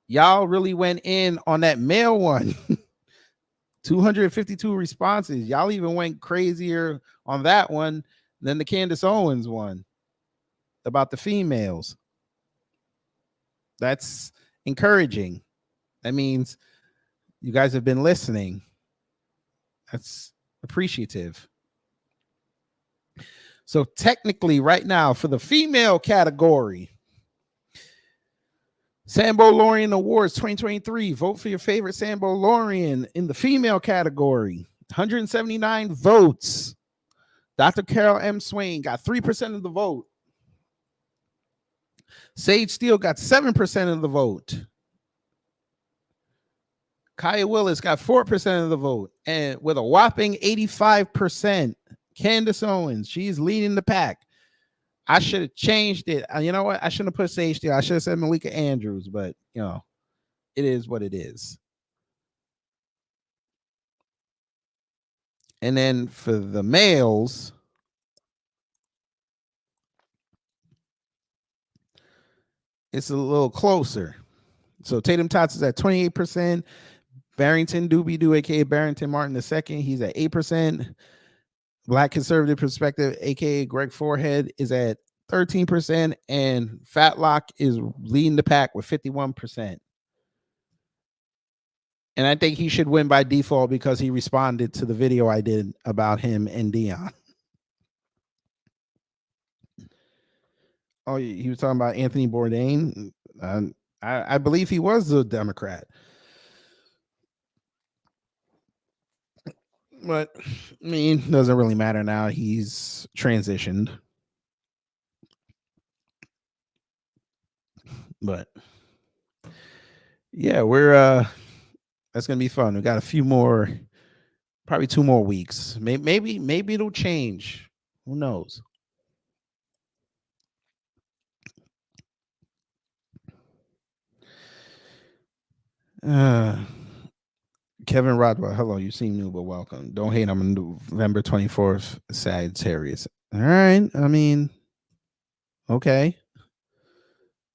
Y'all really went in on that male one. 252 responses. Y'all even went crazier on that one than the Candace Owens one about the females. That's encouraging. That means you guys have been listening. That's appreciative. So technically, right now, for the female category, Sambo Lorien Awards 2023. Vote for your favorite Sambo Lorien in the female category. 179 votes. Dr. Carol M. Swain got 3% of the vote. Sage Steele got 7% of the vote. Kaya Willis got 4% of the vote. And with a whopping 85%, Candace Owens, she's leading the pack. I should have changed it. You know what? I shouldn't have put Sage Steele. I should have said Malika Andrews, but you know, it is what it is. And then for the males, it's a little closer. So Tatum Tots is at 28%. Barrington Doobie Doo, aka Barrington Martin II, he's at 8%. Black Conservative Perspective, aka Greg Forehead, is at 13%, and Fatlock is leading the pack with 51%. And I think he should win by default because he responded to the video I did about him and Dion. Oh, he was talking about Anthony Bourdain. I believe he was a Democrat. But, I mean, doesn't really matter now. He's transitioned. But, yeah, we're that's gonna be fun. We got a few more, probably 2 more weeks. Maybe it'll change. Who knows? Kevin Rodwell, hello. You seem new, but welcome. Don't hate. I'm on November 24th, Sagittarius. All right. I mean, okay.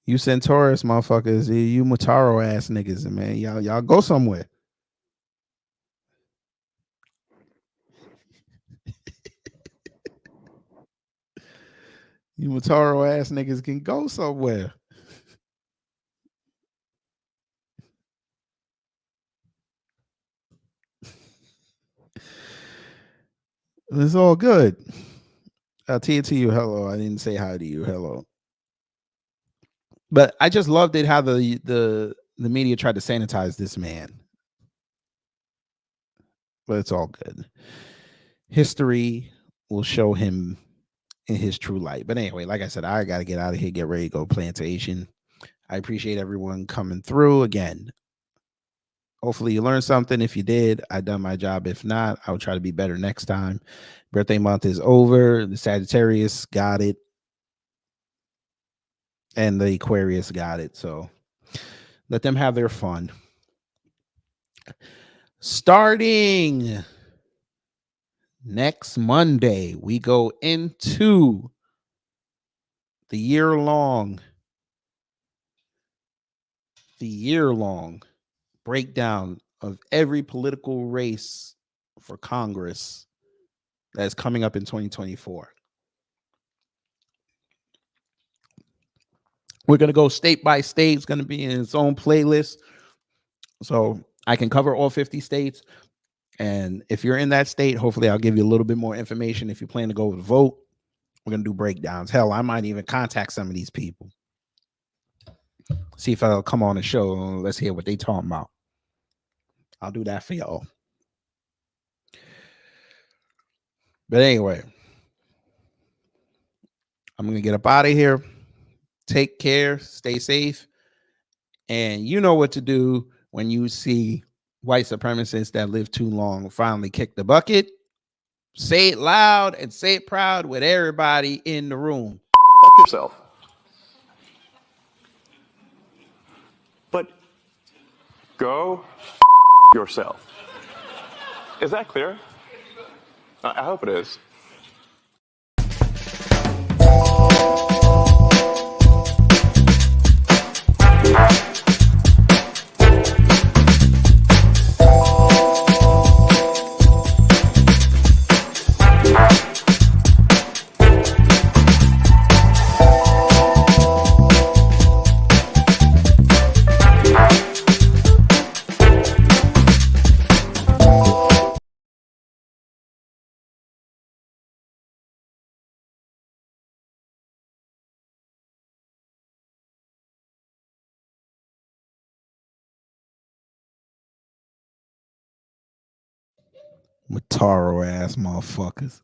You Centaurus motherfuckers, you Mutaro ass niggas, man. Y'all go somewhere. You Mutaro ass niggas can go somewhere. It's all good. I'll tell it to you. Hello. I didn't say hi to you. Hello. But I just loved it how the media tried to sanitize this man. But it's all good. History will show him in his true light. But anyway, like I said, I got to get out of here, get ready to go plantation. I appreciate everyone coming through again. Hopefully you learned something. If you did, I done my job. If not, I'll try to be better next time. Birthday month is over. The Sagittarius got it. And the Aquarius got it. So let them have their fun. Starting next Monday, we go into the year-long breakdown of every political race for Congress that is coming up in 2024. We're going to go state by state. It's going to be in its own playlist. So I can cover all 50 states. And if you're in that state, hopefully I'll give you a little bit more information. If you plan to go vote, we're going to do breakdowns. Hell, I might even contact some of these people. See if I'll come on the show. Let's hear what they talking about. I'll do that for y'all. But anyway, I'm going to get up out of here. Take care. Stay safe. And you know what to do when you see white supremacists that live too long finally kick the bucket. Say it loud and say it proud with everybody in the room. Fuck yourself. But go yourself. Is that clear? I hope it is. Mataro ass motherfuckers.